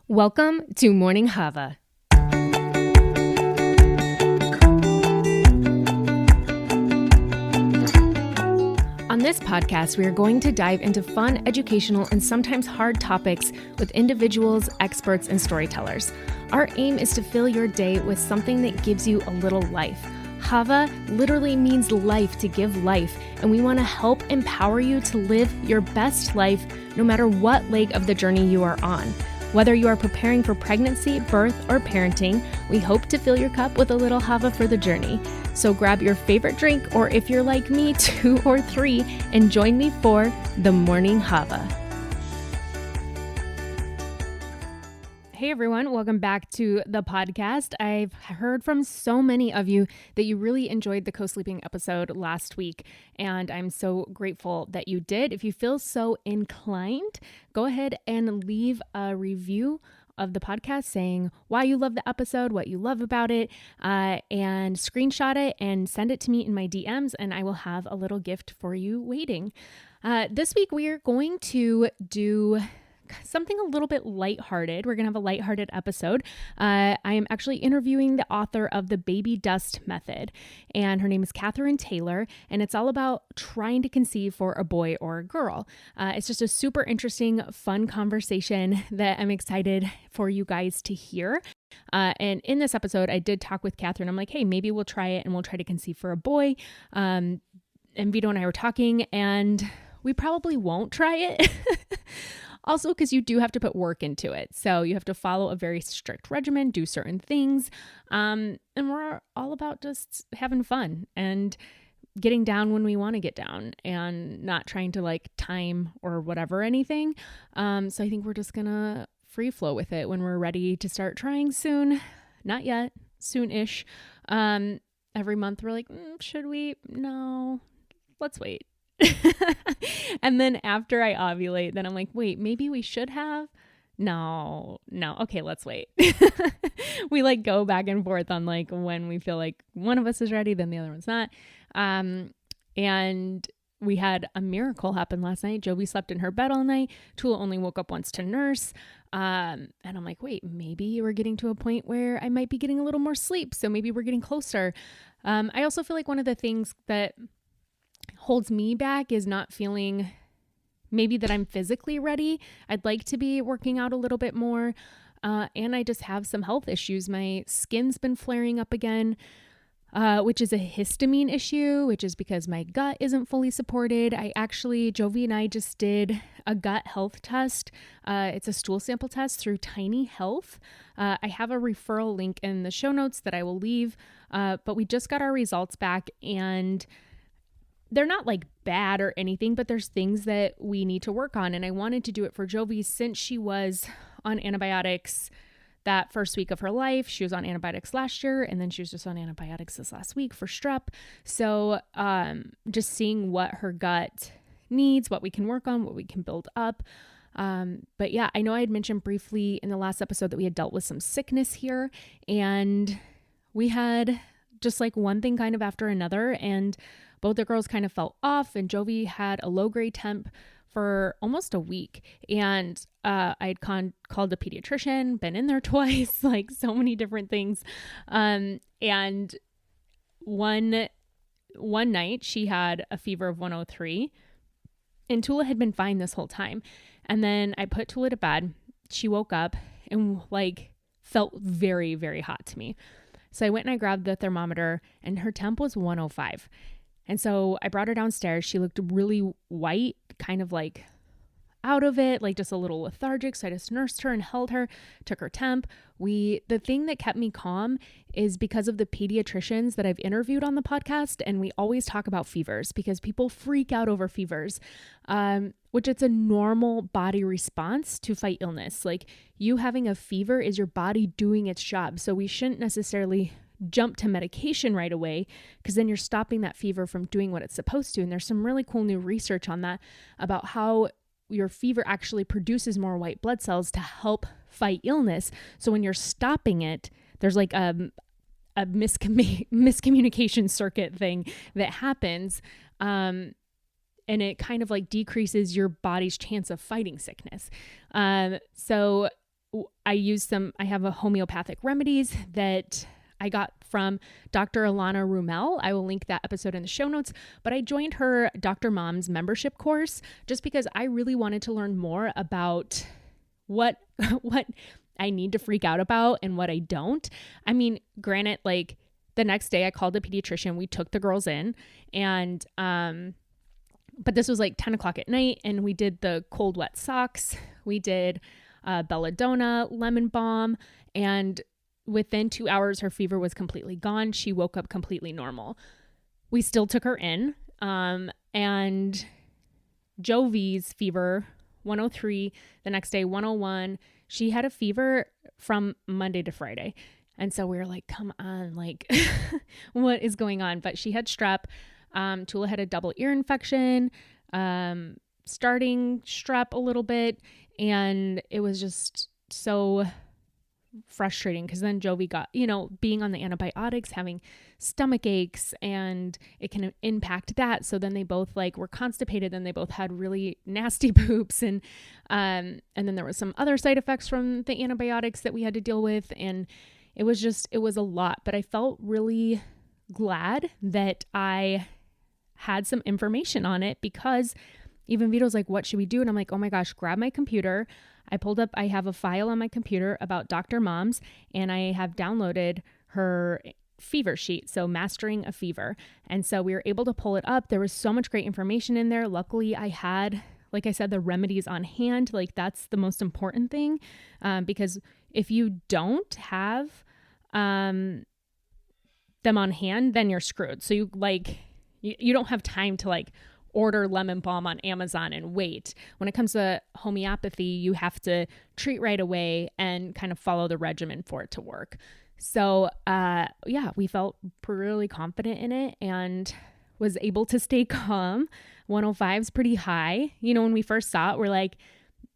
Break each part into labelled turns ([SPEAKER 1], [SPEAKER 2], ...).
[SPEAKER 1] Welcome to Morning CHAVA. On this podcast, we are going to dive into fun, educational, and sometimes hard topics with individuals, experts, and storytellers. Our aim is to fill your day with something that gives you a little life. CHAVA literally means life, to give life, and we want to help empower you to live your best life no matter what leg of the journey you are on. Whether you are preparing for pregnancy, birth, or parenting, we hope to fill your cup with a little CHAVA for the journey. So grab your favorite drink, or if you're like me, 2 or 3, and join me for the Morning CHAVA. Hey everyone, welcome back to the podcast. I've heard from so many of you that you really enjoyed the co-sleeping episode last week, and I'm so grateful that you did. If you feel so inclined, go ahead and leave a review of the podcast saying why you love the episode, what you love about it, and screenshot it and send it to me in my DMs, and I will have a little gift for you waiting. This week we are going to do something a little bit lighthearted. We're going to have a lighthearted episode. I am actually interviewing the author of the Babydust Method, and her name is Kathryn Taylor, and it's all about trying to conceive for a boy or a girl. It's just a super interesting, fun conversation that I'm excited for you guys to hear. And in this episode, I did talk with Kathryn. I'm like, hey, maybe we'll try it and we'll try to conceive for a boy. And Vito and I were talking, and we probably won't try it. Also, because you do have to put work into it. So you have to follow a very strict regimen, do certain things. And we're all about just having fun and getting down when we want to get down and not trying to like time or whatever anything. So I think we're just going to free flow with it when we're ready to start trying soon. Not yet, soon-ish. Every month we're like, should we? No, let's wait. And then after I ovulate, then I'm like, wait, maybe we should have? No. Okay, let's wait. We like go back and forth on like when we feel like one of us is ready, then the other one's not. And we had a miracle happen last night. Jovi slept in her bed all night. Tula only woke up once to nurse. And I'm like, wait, maybe we're getting to a point where I might be getting a little more sleep. So maybe we're getting closer. I also feel like one of the things that holds me back is not feeling maybe that I'm physically ready. I'd like to be working out a little bit more. And I just have some health issues. My skin's been flaring up again, which is a histamine issue, which is because my gut isn't fully supported. Jovi and I just did a gut health test. It's a stool sample test through Tiny Health. I have a referral link in the show notes that I will leave. But we just got our results back, and they're not like bad or anything, but there's things that we need to work on. And I wanted to do it for Jovi since she was on antibiotics that first week of her life. She was on antibiotics last year, and then she was just on antibiotics this last week for strep. So just seeing what her gut needs, what we can work on, what we can build up. But yeah, I know I had mentioned briefly in the last episode that we had dealt with some sickness here, and we had just like one thing kind of after another, and both the girls kind of fell off, and Jovi had a low grade temp for almost a week. And I had called the pediatrician, been in there twice, like so many different things. And one night she had a fever of 103, and Tula had been fine this whole time. And then I put Tula to bed. She woke up and like felt very, very hot to me. So I went and I grabbed the thermometer, and her temp was 105. And so I brought her downstairs. She looked really white, kind of like out of it, like just a little lethargic. So I just nursed her and held her, took her temp. The thing that kept me calm is because of the pediatricians that I've interviewed on the podcast. And we always talk about fevers because people freak out over fevers, which it's a normal body response to fight illness. Like you having a fever is your body doing its job. So we shouldn't necessarily jump to medication right away, because then you're stopping that fever from doing what it's supposed to. And there's some really cool new research on that about how your fever actually produces more white blood cells to help fight illness. So when you're stopping it, there's like a miscommunication circuit thing that happens. And it kind of like decreases your body's chance of fighting sickness. So I have a homeopathic remedies that I got from Dr. Alana Rumel. I will link that episode in the show notes, but I joined her Dr. Mom's membership course just because I really wanted to learn more about what I need to freak out about and what I don't. I mean, granted, like the next day I called a pediatrician, we took the girls in and, but this was like 10 o'clock at night and we did the cold, wet socks. We did belladonna, lemon balm, and within 2 hours, her fever was completely gone. She woke up completely normal. We still took her in, and Jovi's fever, 103, the next day, 101. She had a fever from Monday to Friday. And so we were like, come on, like, what is going on? But she had strep. Tula had a double ear infection, starting strep a little bit. And it was just so frustrating because then Jovi got, being on the antibiotics, having stomach aches, and it can impact that. So then they both were constipated, and they both had really nasty poops. And then there was some other side effects from the antibiotics that we had to deal with. And it was a lot, but I felt really glad that I had some information on it because even Vito's like, what should we do? And I'm like, oh my gosh, grab my computer. I have a file on my computer about Dr. Mom's, and I have downloaded her fever sheet. So Mastering a Fever. And so we were able to pull it up. There was so much great information in there. Luckily I had, like I said, the remedies on hand. Like that's the most important thing. Because if you don't have, them on hand, then you're screwed. So you don't have time to order lemon balm on Amazon and wait. When it comes to homeopathy, you have to treat right away and kind of follow the regimen for it to work. So, we felt really confident in it and was able to stay calm. 105 is pretty high. When we first saw it, we're like,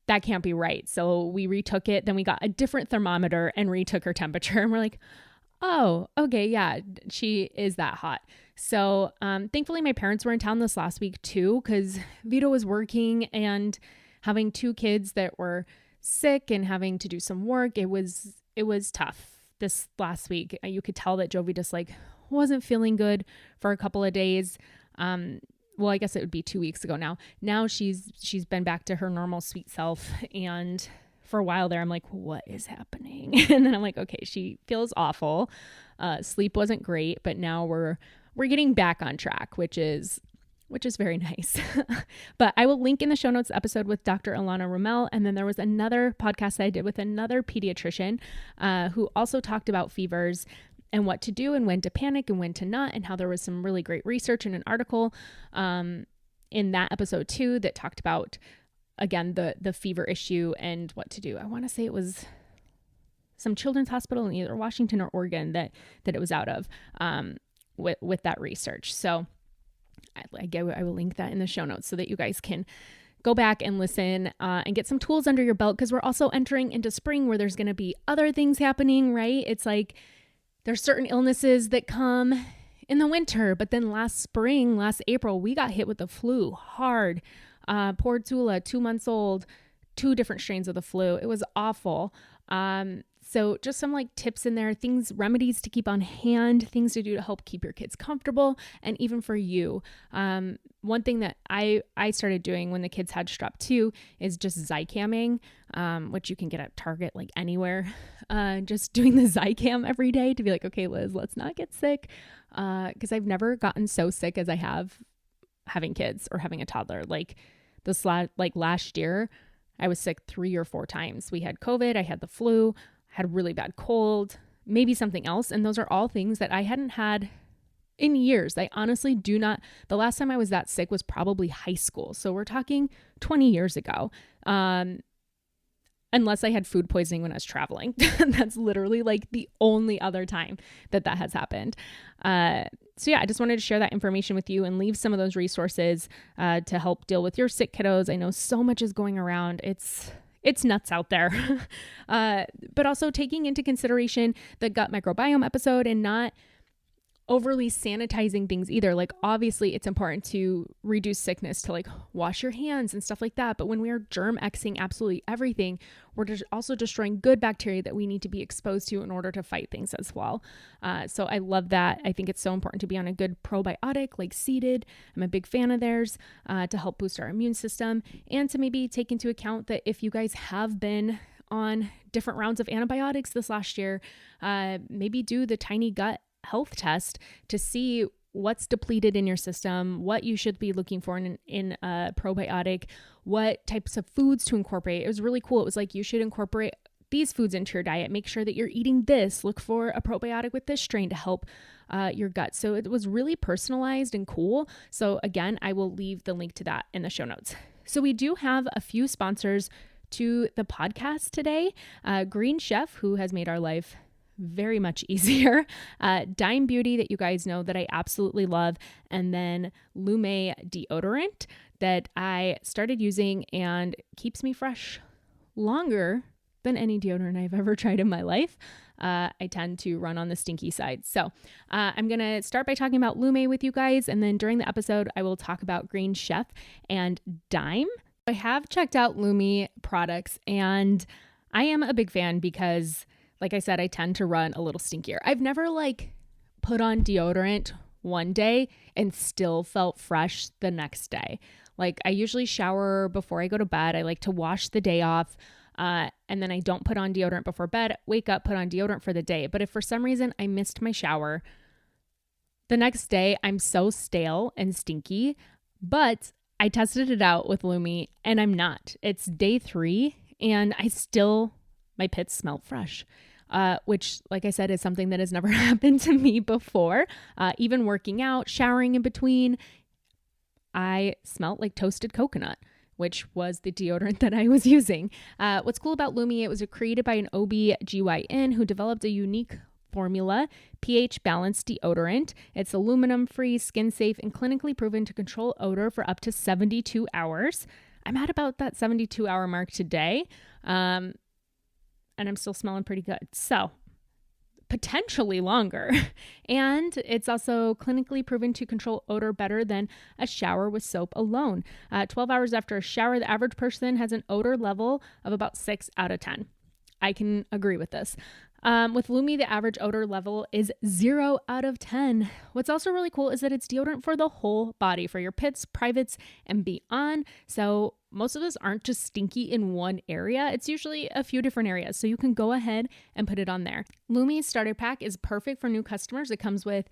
[SPEAKER 1] that can't be right. So we retook it. Then we got a different thermometer and retook her temperature. And we're like, oh, okay. Yeah, she is that hot. So, thankfully my parents were in town this last week too, because Vito was working and having two kids that were sick and having to do some work. It was tough this last week. You could tell that Jovi just wasn't feeling good for a couple of days. Well, I guess it would be 2 weeks ago now. Now she's been back to her normal sweet self. And for a while there, I'm like, what is happening? And then I'm like, okay, she feels awful. Sleep wasn't great, but now we're getting back on track, which is very nice. But I will link in the show notes episode with Dr. Alana Rumel. And then there was another podcast that I did with another pediatrician who also talked about fevers and what to do and when to panic and when to not, and how there was some really great research in an article in that episode too that talked about, again, the fever issue and what to do. I want to say it was some children's hospital in either Washington or Oregon that it was out of with that research. So I will link that in the show notes so that you guys can go back and listen and get some tools under your belt, because we're also entering into spring where there's going to be other things happening, right? It's like there's certain illnesses that come in the winter, but then last April, we got hit with the flu hard. Poor Tula, 2 months old, 2 different strains of the flu. It was awful. So just some tips in there, remedies to keep on hand, things to do to help keep your kids comfortable. And even for you, one thing that I started doing when the kids had strep too is just Zycamming, which you can get at Target, anywhere. Just doing the Zycam every day to be like, okay, Liz, let's not get sick. Cause I've never gotten so sick as I have having kids or having a toddler. Last year, I was sick 3 or 4 times. We had COVID, I had the flu, had a really bad cold, maybe something else. And those are all things that I hadn't had in years. I honestly do not. The last time I was that sick was probably high school. So we're talking 20 years ago. Unless I had food poisoning when I was traveling. That's literally the only other time that has happened. So yeah, I just wanted to share that information with you and leave some of those resources to help deal with your sick kiddos. I know so much is going around. It's nuts out there. But also taking into consideration the gut microbiome episode and not overly sanitizing things either. Like, obviously it's important to reduce sickness, to like wash your hands and stuff like that. But when we are germ Xing absolutely everything, we're also destroying good bacteria that we need to be exposed to in order to fight things as well. So I love that. I think it's so important to be on a good probiotic like Seeded. I'm a big fan of theirs to help boost our immune system, and to maybe take into account that if you guys have been on different rounds of antibiotics this last year, maybe do the tiny gut health test to see what's depleted in your system, what you should be looking for in a probiotic, what types of foods to incorporate. It was really cool. It was like, you should incorporate these foods into your diet. Make sure that you're eating this. Look for a probiotic with this strain to help your gut. So it was really personalized and cool. So again, I will leave the link to that in the show notes. So we do have a few sponsors to the podcast today. Green Chef, who has made our life very much easier. Dime Beauty, that you guys know that I absolutely love. And then Lume deodorant that I started using and keeps me fresh longer than any deodorant I've ever tried in my life. I tend to run on the stinky side. So I'm going to start by talking about Lume with you guys. And then during the episode, I will talk about Green Chef and Dime. I have checked out Lume products, and I am a big fan because, like I said, I tend to run a little stinkier. I've never like put on deodorant one day and still felt fresh the next day. Like, I usually shower before I go to bed. I like to wash the day off. And then I don't put on deodorant before bed, wake up, put on deodorant for the day. But if for some reason I missed my shower, the next day I'm so stale and stinky. But I tested it out with Lume and I'm not. It's day 3 and my pits smell fresh. Which, like I said, is something that has never happened to me before. Even working out, showering in between, I smelled like toasted coconut, which was the deodorant that I was using. What's cool about Lume, it was created by an OB/GYN who developed a unique formula, pH balanced deodorant. It's aluminum free, skin safe, and clinically proven to control odor for up to 72 hours. I'm at about that 72-hour mark today. And I'm still smelling pretty good. So potentially longer. And it's also clinically proven to control odor better than a shower with soap alone. 12 hours after a shower, the average person has an odor level of about 6 out of 10. I can agree with this. With Lume, the average odor level is 0 out of 10. What's also really cool is that it's deodorant for the whole body, for your pits, privates, and beyond. So most of us aren't just stinky in one area. It's usually a few different areas. So you can go ahead and put it on there. Lume Starter Pack is perfect for new customers. It comes with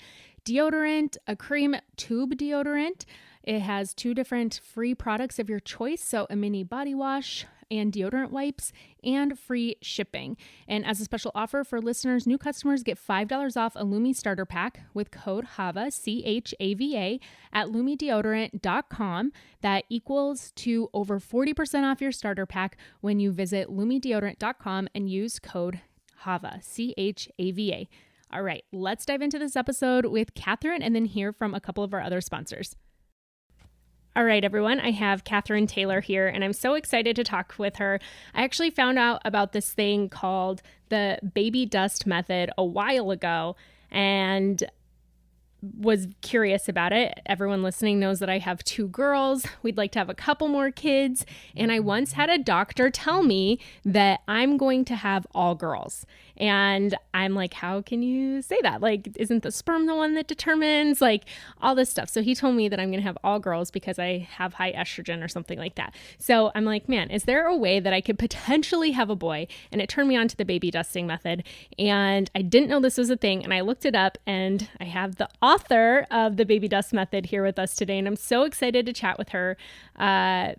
[SPEAKER 1] deodorant, a cream tube deodorant. It has 2 different free products of your choice. So a mini body wash and deodorant wipes, and free shipping. And as a special offer for listeners, new customers get $5 off a Lume Starter Pack with code CHAVA, CHAVA, at lumedeodorant.com. That equals to over 40% off your starter pack when you visit lumedeodorant.com and use code CHAVA, CHAVA. All right, let's dive into this episode with Kathryn and then hear from a couple of our other sponsors. All right, everyone, I have Kathryn Taylor here, and I'm so excited to talk with her. I actually found out about this thing called the Babydust Method a while ago and was curious about it. Everyone listening knows that I have 2 girls. We'd like to have a couple more kids. And I once had a doctor tell me that I'm going to have all girls. And I'm like, how can you say that? Like, isn't the sperm the one that determines, like, all this stuff? So he told me that I'm going to have all girls because I have high estrogen or something like that. So I'm like, man, is there a way that I could potentially have a boy? And it turned me on to the baby dusting method. And I didn't know this was a thing. And I looked it up, and I have the author of the Babydust Method here with us today. And I'm so excited to chat with her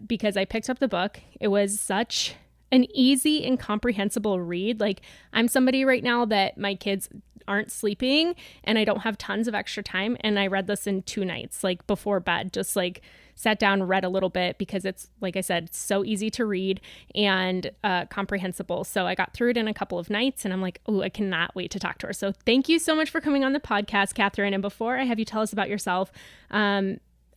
[SPEAKER 1] because I picked up the book. It was such an easy and comprehensible read. Like, I'm somebody right now that my kids aren't sleeping and I don't have tons of extra time. And I read this in 2 nights, like before bed, just like sat down, read a little bit because it's, like I said, so easy to read and comprehensible. So I got through it in a couple of nights and I'm like, oh, I cannot wait to talk to her. So thank you so much for coming on the podcast, Kathryn. And before I have you tell us about yourself,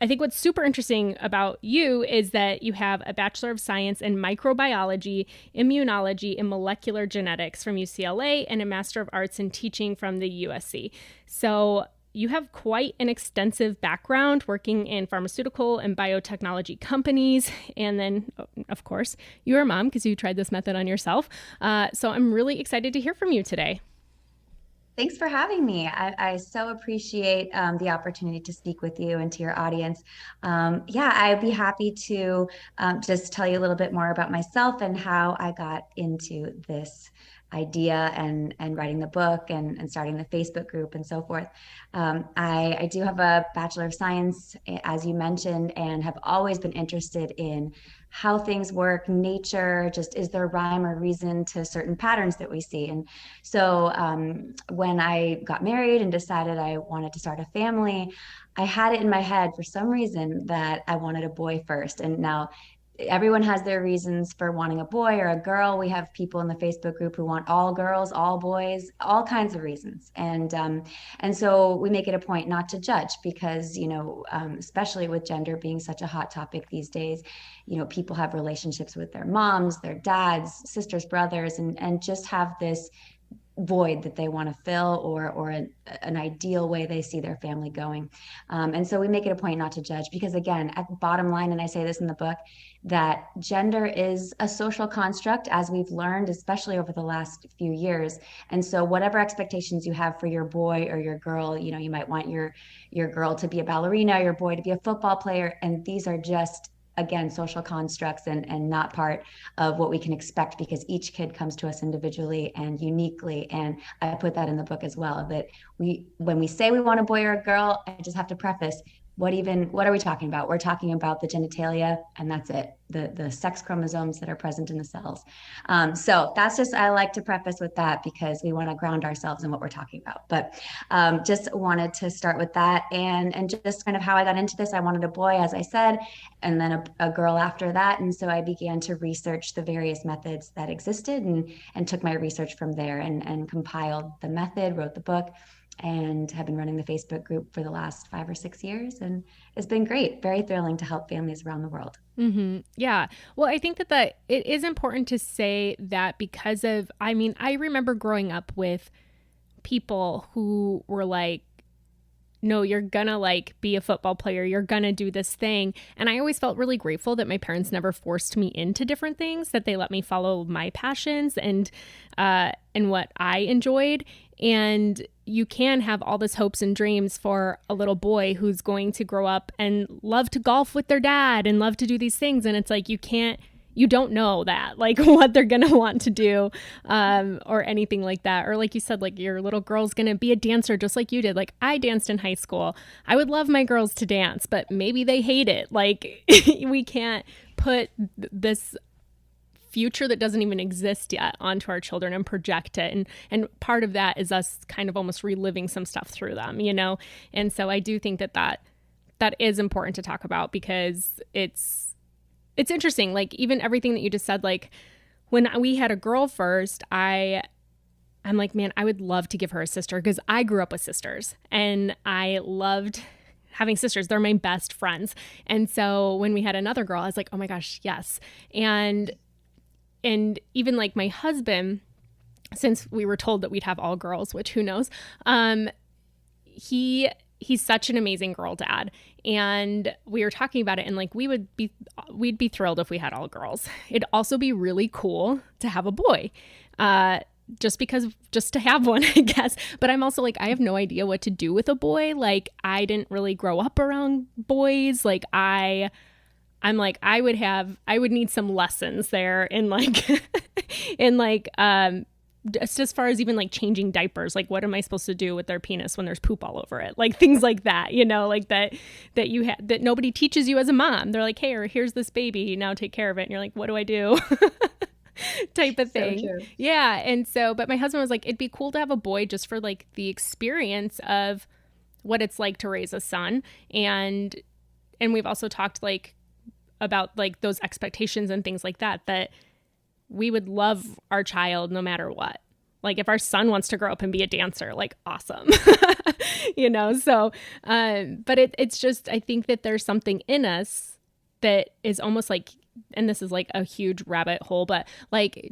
[SPEAKER 1] I think what's super interesting about you is that you have a Bachelor of Science in Microbiology, Immunology, and Molecular Genetics from UCLA and a Master of Arts in Teaching from the USC. So you have quite an extensive background working in pharmaceutical and biotechnology companies. And then, of course, you're a mom because you tried this method on yourself. So I'm really excited to hear from you today.
[SPEAKER 2] Thanks for having me. I so appreciate the opportunity to speak with you and to your audience. Yeah, I'd be happy to just tell you a little bit more about myself and how I got into this idea and writing the book and starting the Facebook group and so forth. I do have a Bachelor of Science, as you mentioned, and have always been interested in how things work, nature, just is there rhyme or reason to certain patterns that we see? And so when I got married and decided I wanted to start a family, I had it in my head for some reason that I wanted a boy first. And now everyone has their reasons for wanting a boy or a girl. We have people in the Facebook group who want all girls, all boys, all kinds of reasons. And so we make it a point not to judge because, especially with gender being such a hot topic these days, people have relationships with their moms, their dads, sisters, brothers, and just have this void that they want to fill or an ideal way they see their family going. And so we make it a point not to judge because, again, at the bottom line, and I say this in the book, that gender is a social construct, as we've learned, especially over the last few years. And so whatever expectations you have for your boy or your girl, you might want your girl to be a ballerina, your boy to be a football player. And these are just, again, social constructs and not part of what we can expect because each kid comes to us individually and uniquely. And I put that in the book as well, that when we say we want a boy or a girl, I just have to preface, what are we talking about? We're talking about the genitalia, and that's it, the sex chromosomes that are present in the cells. So that's just, I like to preface with that because we want to ground ourselves in what we're talking about. But just wanted to start with that and just kind of how I got into this. I wanted a boy, as I said, and then a girl after that. And so I began to research the various methods that existed and took my research from there and compiled the method, wrote the book, and have been running the Facebook group for the last 5 or 6 years. And it's been great, very thrilling to help families around the world.
[SPEAKER 1] Mm-hmm. Yeah. Well, I think that it is important to say that because of, I remember growing up with people who were like, no, you're gonna be a football player. You're gonna do this thing. And I always felt really grateful that my parents never forced me into different things, that they let me follow my passions and what I enjoyed. And you can have all this hopes and dreams for a little boy who's going to grow up and love to golf with their dad and love to do these things. And it's like, you don't know that, what they're going to want to do, or anything like that. Or like you said, your little girl's going to be a dancer just like you did. I danced in high school. I would love my girls to dance, but maybe they hate it. We can't put this future that doesn't even exist yet onto our children and project it. And part of that is us kind of almost reliving some stuff through them, And so I do think that is important to talk about because it's interesting. Even everything that you just said, when we had a girl first, I'm like, man, I would love to give her a sister because I grew up with sisters and I loved having sisters. They're my best friends. And so when we had another girl, I was like, oh my gosh, yes. And even my husband, since we were told that we'd have all girls, which who knows, he's such an amazing girl dad. And we were talking about it and we'd be thrilled if we had all girls. It'd also be really cool to have a boy. Just to have one, I guess. But I'm also I have no idea what to do with a boy. I didn't really grow up around boys. I'm I would need some lessons there in just as far as even changing diapers, what am I supposed to do with their penis when there's poop all over it? Things like that, that nobody teaches you as a mom. They're like, hey, here's this baby, now take care of it. And you're like, what do I do? Type of thing. So true. Yeah. And so, but my husband was like, it'd be cool to have a boy just for the experience of what it's like to raise a son. And we've also talked about those expectations and things like that we would love our child no matter what. If our son wants to grow up and be a dancer, awesome, so, but it's just, I think that there's something in us that is almost and this is a huge rabbit hole, but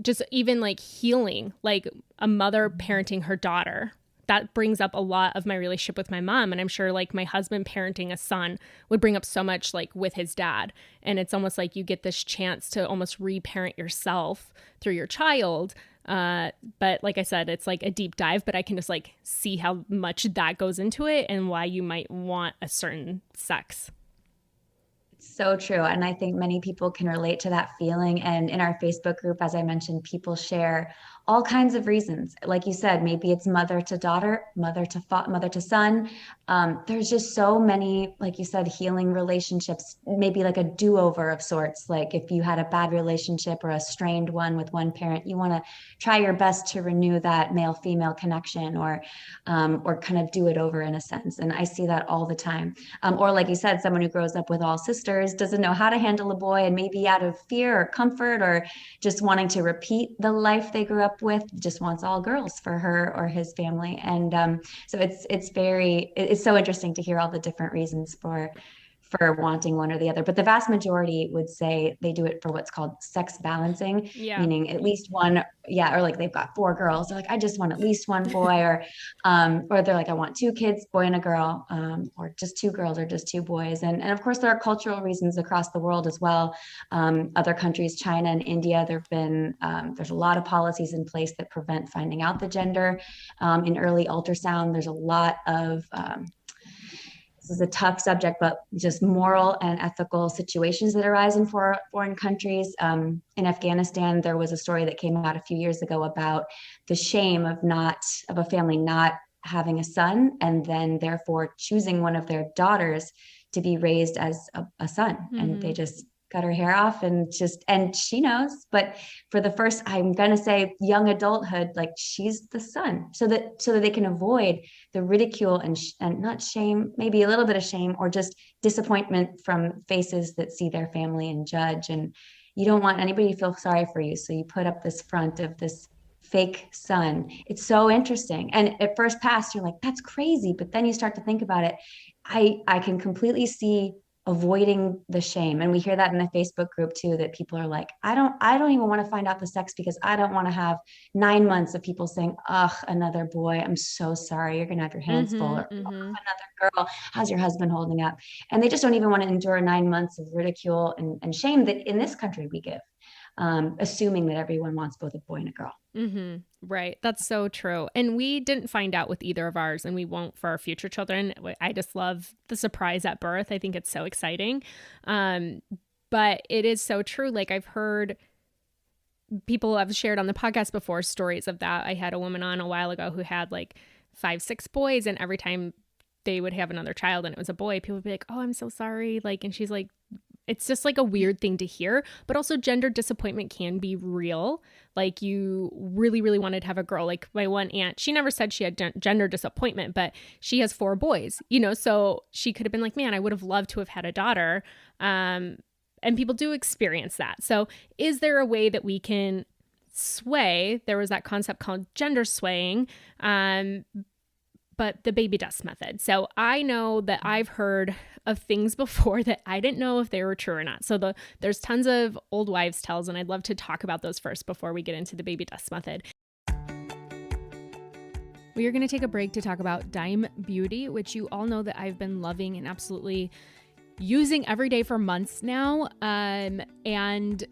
[SPEAKER 1] just even healing, a mother parenting her daughter. that brings up a lot of my relationship with my mom. And I'm sure like my husband parenting a son would bring up so much like with his dad. And it's almost like you get this chance to almost reparent yourself through your child. But like I said, it's like a deep dive, but I can just like see how much that goes into it and why you might want a certain sex.
[SPEAKER 2] So true. And I think many people can relate to that feeling. And in our Facebook group, as I mentioned, people share all kinds of reasons. Like you said, maybe it's mother to daughter, mother to son. There's just so many, like you said, healing relationships, maybe like a do-over of sorts. Like if you had a bad relationship or a strained one with one parent, you want to try your best to renew that male-female connection or kind of do it over in a sense. And I see that all the time. Or like you said, someone who grows up with all sisters doesn't know how to handle a boy, and maybe out of fear or comfort or just wanting to repeat the life they grew up with, just wants all girls for her or his family. And so it's so interesting to hear all the different reasons for wanting one or the other. But the vast majority would say they do it for what's called sex balancing, meaning at least one, or like they've got 4 girls. They're like, I just want at least one boy, or they're like, I want 2 kids, boy and a girl, or just 2 girls or just 2 boys. And of course, there are cultural reasons across the world as well. Other countries, China and India, there's a lot of policies in place that prevent finding out the gender in early ultrasound. There's a lot of this is a tough subject, but just moral and ethical situations that arise in foreign countries. In Afghanistan, there was a story that came out a few years ago about the shame of a family not having a son and then therefore choosing one of their daughters to be raised as a son. Mm-hmm. And they just cut her hair off and she knows, but for the first, I'm going to say young adulthood, like she's the son so that they can avoid the ridicule and not shame, maybe a little bit of shame or just disappointment from faces that see their family and judge. And you don't want anybody to feel sorry for you. So you put up this front of this fake son. It's so interesting. And at first pass, you're like, that's crazy. But then you start to think about it. I can completely see avoiding the shame. And we hear that in the Facebook group too, that people are like, I don't even want to find out the sex because I don't want to have 9 months of people saying, ugh, another boy, I'm so sorry. You're going to have your hands full. Or another girl, how's your husband holding up? And they just don't even want to endure 9 months of ridicule and shame that in this country we give, assuming that everyone wants both a boy and a girl.
[SPEAKER 1] Mm-hmm. Right. That's so true. And we didn't find out with either of ours, and we won't for our future children. I just love the surprise at birth. I think it's so exciting. But it is so true. Like I've heard people have shared on the podcast before stories of that. I had a woman on a while ago who had like 5, 6 boys, and every time they would have another child and it was a boy, people would be like, oh, I'm so sorry. Like, and she's like, it's just like a weird thing to hear, but also gender disappointment can be real. Like you really, really wanted to have a girl. Like my one aunt, she never said she had gender disappointment, but she has 4 boys, so she could have been like, man, I would have loved to have had a daughter. And people do experience that. So is there a way that we can sway? There was that concept called gender swaying, but the Babydust method. So I know that I've heard of things before that I didn't know if they were true or not. So there's tons of old wives' tales, and I'd love to talk about those first before we get into the Babydust method. We are going to take a break to talk about Dime Beauty, which you all know that I've been loving and absolutely using every day for months now. And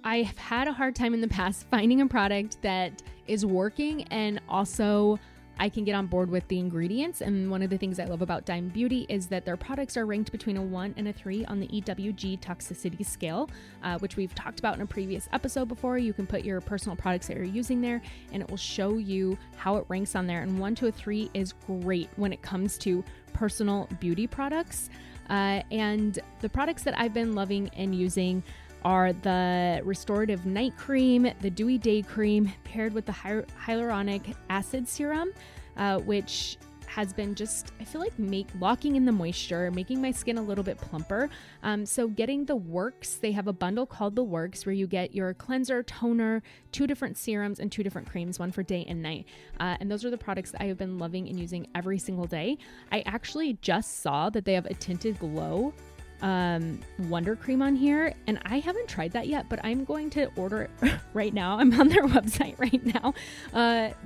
[SPEAKER 1] I've had a hard time in the past finding a product that is working and also I can get on board with the ingredients. And one of the things I love about Dime Beauty is that their products are ranked between a 1 and a 3 on the EWG toxicity scale, which we've talked about in a previous episode before. You can put your personal products that you're using there and it will show you how it ranks on there. And 1 to a 3 is great when it comes to personal beauty products. And the products that I've been loving and using are the Restorative Night Cream, the Dewy Day Cream, paired with the Hyaluronic Acid Serum, which has been just, I feel like locking in the moisture, making my skin a little bit plumper. So getting the Works, they have a bundle called the Works where you get your cleanser, toner, 2 different serums and 2 different creams, one for day and night. And those are the products that I have been loving and using every single day. I actually just saw that they have a tinted glow Wonder Cream on here, and I haven't tried that yet, but I'm going to order it right now. I'm on their website right now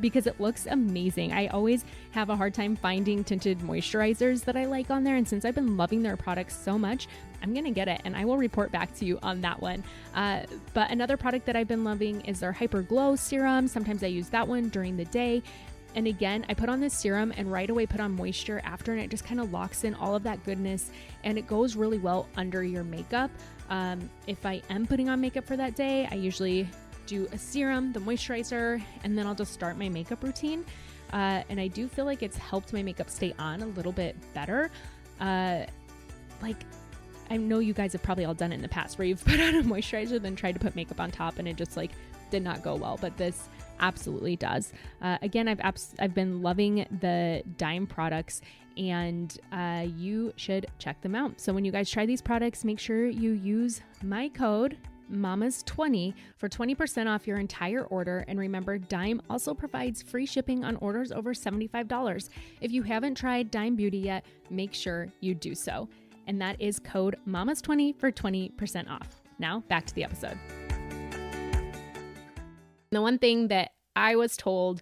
[SPEAKER 1] because it looks amazing. I always have a hard time finding tinted moisturizers that I like on there, and since I've been loving their products so much, I'm going to get it, and I will report back to you on that one. But another product that I've been loving is their Hyper Glow Serum. Sometimes I use that one during the day. And again, I put on this serum and right away put on moisture after, and it just kind of locks in all of that goodness, and it goes really well under your makeup. If I am putting on makeup for that day, I usually do a serum, the moisturizer, and then I'll just start my makeup routine. And I do feel like it's helped my makeup stay on a little bit better. Like, I know you guys have probably all done it in the past where you've put on a moisturizer, then tried to put makeup on top, and it just like did not go well, but this absolutely does. Again, I've been loving the Dime products, and you should check them out. So when you guys try these products, make sure you use my code MAMAS20 for 20% off your entire order. And remember, Dime also provides free shipping on orders over $75. If you haven't tried Dime Beauty yet, make sure you do so. And that is code MAMAS20 for 20% off. Now back to the episode. The one thing that I was told,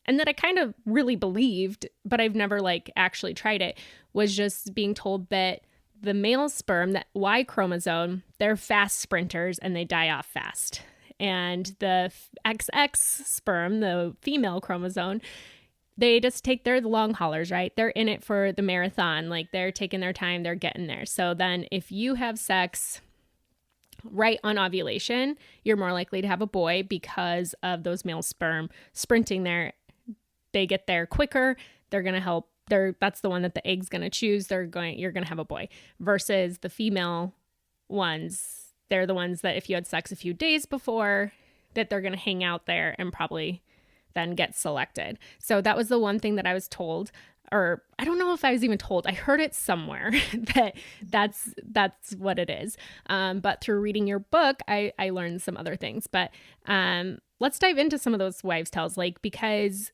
[SPEAKER 1] and that I kind of really believed, but I've never like actually tried it, was just being told that the male sperm, that Y chromosome, they're fast sprinters and they die off fast. And the XX sperm, the female chromosome, they just they're the long haulers, right? They're in it for the marathon. Like they're taking their time, they're getting there. So then if you have sex right on ovulation, you're more likely to have a boy because of those male sperm sprinting there. They get there quicker. They're going to help. That's the one that the egg's going to choose. You're going to have a boy, versus the female ones. They're the ones that if you had sex a few days before, that they're going to hang out there and probably then get selected. So that was the one thing that I was told, or I don't know if I was even told. I heard it somewhere that's what it is. But through reading your book, I learned some other things. But let's dive into some of those wives' tales, like, because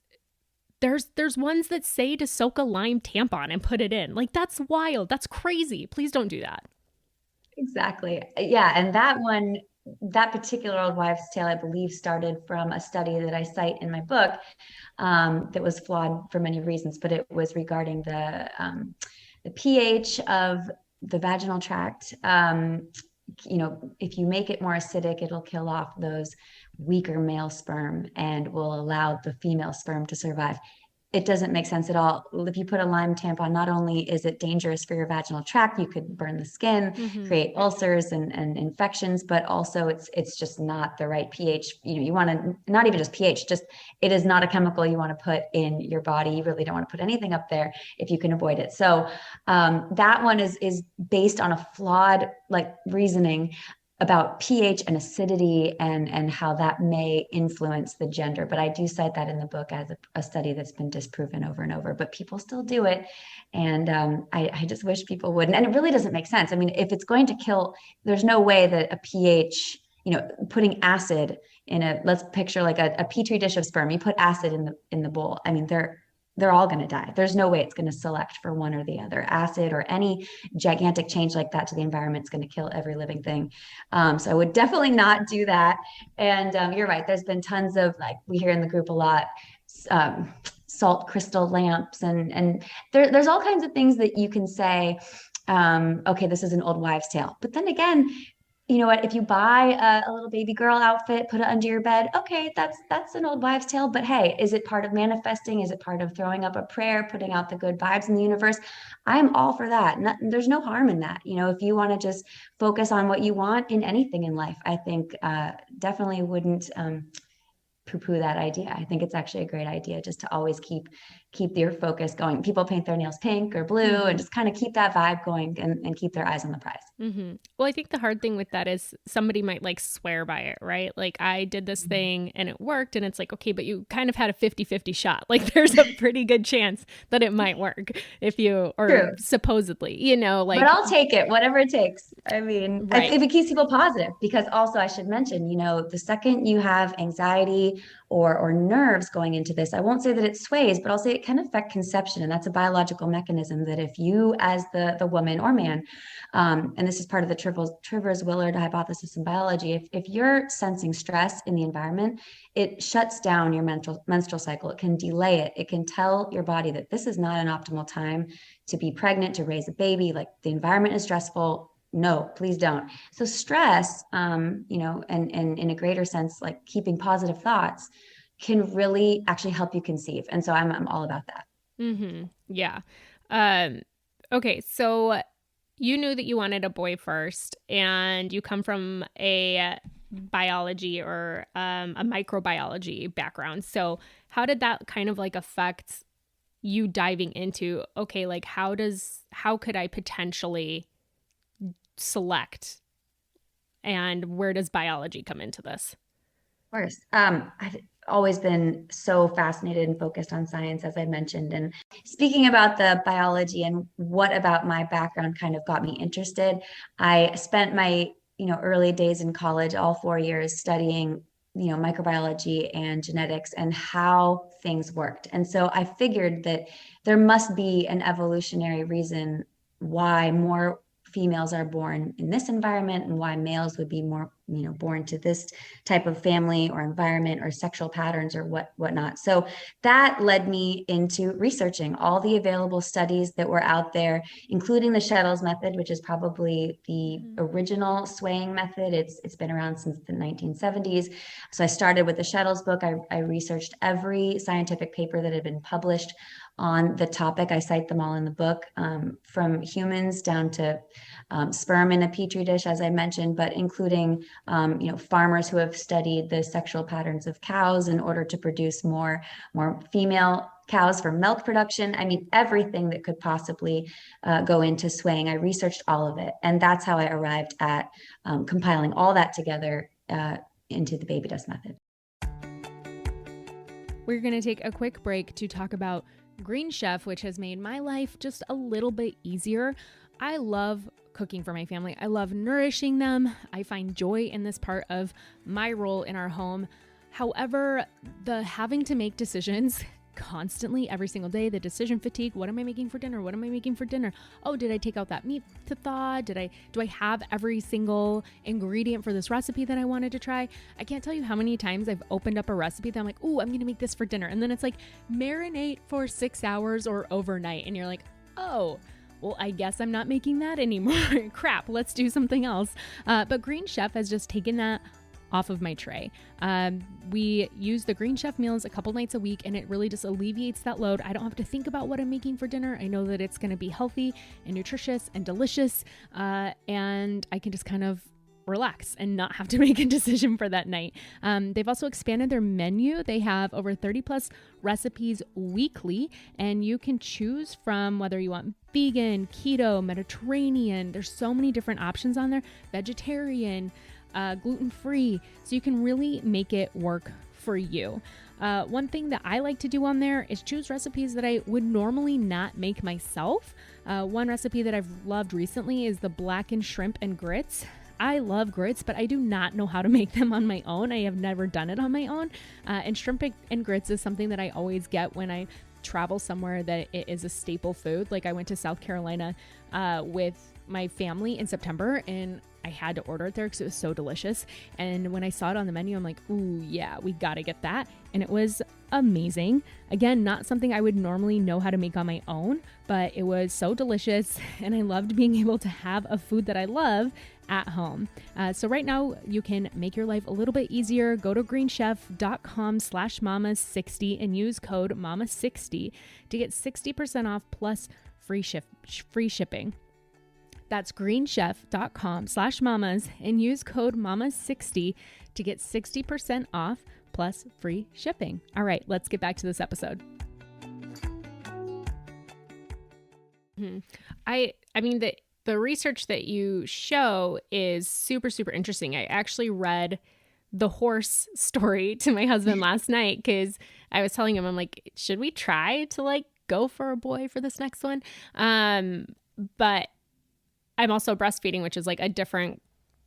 [SPEAKER 1] there's ones that say to soak a lime tampon and put it in. Like, that's wild. That's crazy. Please don't do that.
[SPEAKER 2] Exactly. Yeah. And that particular old wives' tale, I believe, started from a study that I cite in my book that was flawed for many reasons, but it was regarding the pH of the vaginal tract. If you make it more acidic, it'll kill off those weaker male sperm and will allow the female sperm to survive. It doesn't make sense at all. If you put a lime tampon, not only is it dangerous for your vaginal tract, you could burn the skin, create ulcers and infections, but also it's just not the right pH. You want to, not even just pH, just it is not a chemical you want to put in your body. You really don't want to put anything up there if you can avoid it. So that one is based on a flawed reasoning about pH and acidity and how that may influence the gender. But I do cite that in the book as a study that's been disproven over and over, but people still do it. And I just wish people wouldn't. And it really doesn't make sense. I mean, if it's going to kill, there's no way that a pH, putting acid in let's picture like a petri dish of sperm, you put acid in the bowl. I mean, they're all going to die. There's no way it's going to select for one or the other. Acid or any gigantic change like that to the environment is going to kill every living thing. So I would definitely not do that. And you're right. There's been tons of, we hear in the group a lot, salt crystal lamps, and there's all kinds of things that you can say, okay, this is an old wives' tale. But then again, you know what, if you buy a little baby girl outfit, put it under your bed, okay, that's an old wives' tale. But hey, is it part of manifesting? Is it part of throwing up a prayer, putting out the good vibes in the universe? I am all for that. There's no harm in that. If you want to just focus on what you want in anything in life, I think definitely wouldn't poo-poo that idea. I think it's actually a great idea just to always keep your focus going. People paint their nails pink or blue and just kind of keep that vibe going and keep their eyes on the prize.
[SPEAKER 1] Well, I think the hard thing with that is somebody might swear by it, right? Like, I did this thing and it worked, and it's like, okay, but you kind of had a 50-50 shot. Like, there's a pretty good chance that it might work if you, or True. Supposedly, but
[SPEAKER 2] I'll take it, whatever it takes. I mean, right. If it keeps people positive, because also I should mention, the second you have anxiety, body or nerves going into this. I won't say that it sways, but I'll say it can affect conception. And that's a biological mechanism that if you, as the woman or man, and this is part of the Trivers-Willard hypothesis in biology, if you're sensing stress in the environment, it shuts down your menstrual cycle. It can delay it. It can tell your body that this is not an optimal time to be pregnant, to raise a baby. Like the environment is stressful. No, please don't. So stress, and in a greater sense, like keeping positive thoughts can really actually help you conceive. And so I'm all about that.
[SPEAKER 1] Mm-hmm. Yeah. Okay. So you knew that you wanted a boy first, and you come from a biology or a microbiology background. So how did that kind of like affect you diving into, okay, like how could I potentially select, and where does biology come into this?
[SPEAKER 2] Of course. I've always been so fascinated and focused on science, as I mentioned. And speaking about the biology and what about my background kind of got me interested, I spent my, early days in college, all 4 years studying, microbiology and genetics and how things worked. And so I figured that there must be an evolutionary reason why more females are born in this environment and why males would be more, born to this type of family or environment or sexual patterns or whatnot. So that led me into researching all the available studies that were out there, including the Shettles method, which is probably the original swaying method. It's been around since the 1970s. So I started with the Shettles book. I researched every scientific paper that had been published on the topic. I cite them all in the book, from humans down to sperm in a petri dish, as I mentioned, but including farmers who have studied the sexual patterns of cows in order to produce more female cows for milk production. I mean, everything that could possibly go into swaying. I researched all of it, and that's how I arrived at compiling all that together into the Babydust Method.
[SPEAKER 1] We're going to take a quick break to talk about Green Chef, which has made my life just a little bit easier. I love cooking for my family. I love nourishing them. I find joy in this part of my role in our home. However, the having to make decisions constantly every single day, the decision fatigue, what am I making for dinner? What am I making for dinner? Oh, did I take out that meat to thaw? Do I have every single ingredient for this recipe that I wanted to try? I can't tell you how many times I've opened up a recipe that I'm like, oh, I'm going to make this for dinner. And then it's like marinate for 6 hours or overnight. And you're like, oh, well, I guess I'm not making that anymore. Crap, let's do something else. But Green Chef has just taken that off of my tray. We use the Green Chef meals a couple nights a week, and it really just alleviates that load. I don't have to think about what I'm making for dinner. I know that it's going to be healthy and nutritious and delicious, and I can just kind of relax and not have to make a decision for that night. They've also expanded their menu. They have over 30 plus recipes weekly, and you can choose from whether you want vegan, keto, Mediterranean. There's so many different options on there, vegetarian, gluten-free, so you can really make it work for you. One thing that I like to do on there is choose recipes that I would normally not make myself. One recipe that I've loved recently is the blackened shrimp and grits. I love grits, but I do not know how to make them on my own. I have never done it on my own. And shrimp and grits is something that I always get when I travel somewhere that it is a staple food. Like I went to South Carolina with my family in September, and I had to order it there because it was so delicious. And when I saw it on the menu, I'm like, ooh, yeah, we got to get that. And it was amazing. Again, not something I would normally know how to make on my own, but it was so delicious. And I loved being able to have a food that I love at home. So right now you can make your life a little bit easier. Go to greenchef.com/mamas60 and use code mama60 to get 60% off plus free shipping. That's greenchef.com/mamas and use code mama60 to get 60% off plus free shipping. All right, let's get back to this episode. I mean, the research that you show is super, super interesting. I actually read the horse story to my husband last night because I was telling him, I'm like, should we try to like go for a boy for this next one? But I'm also breastfeeding, which is like a different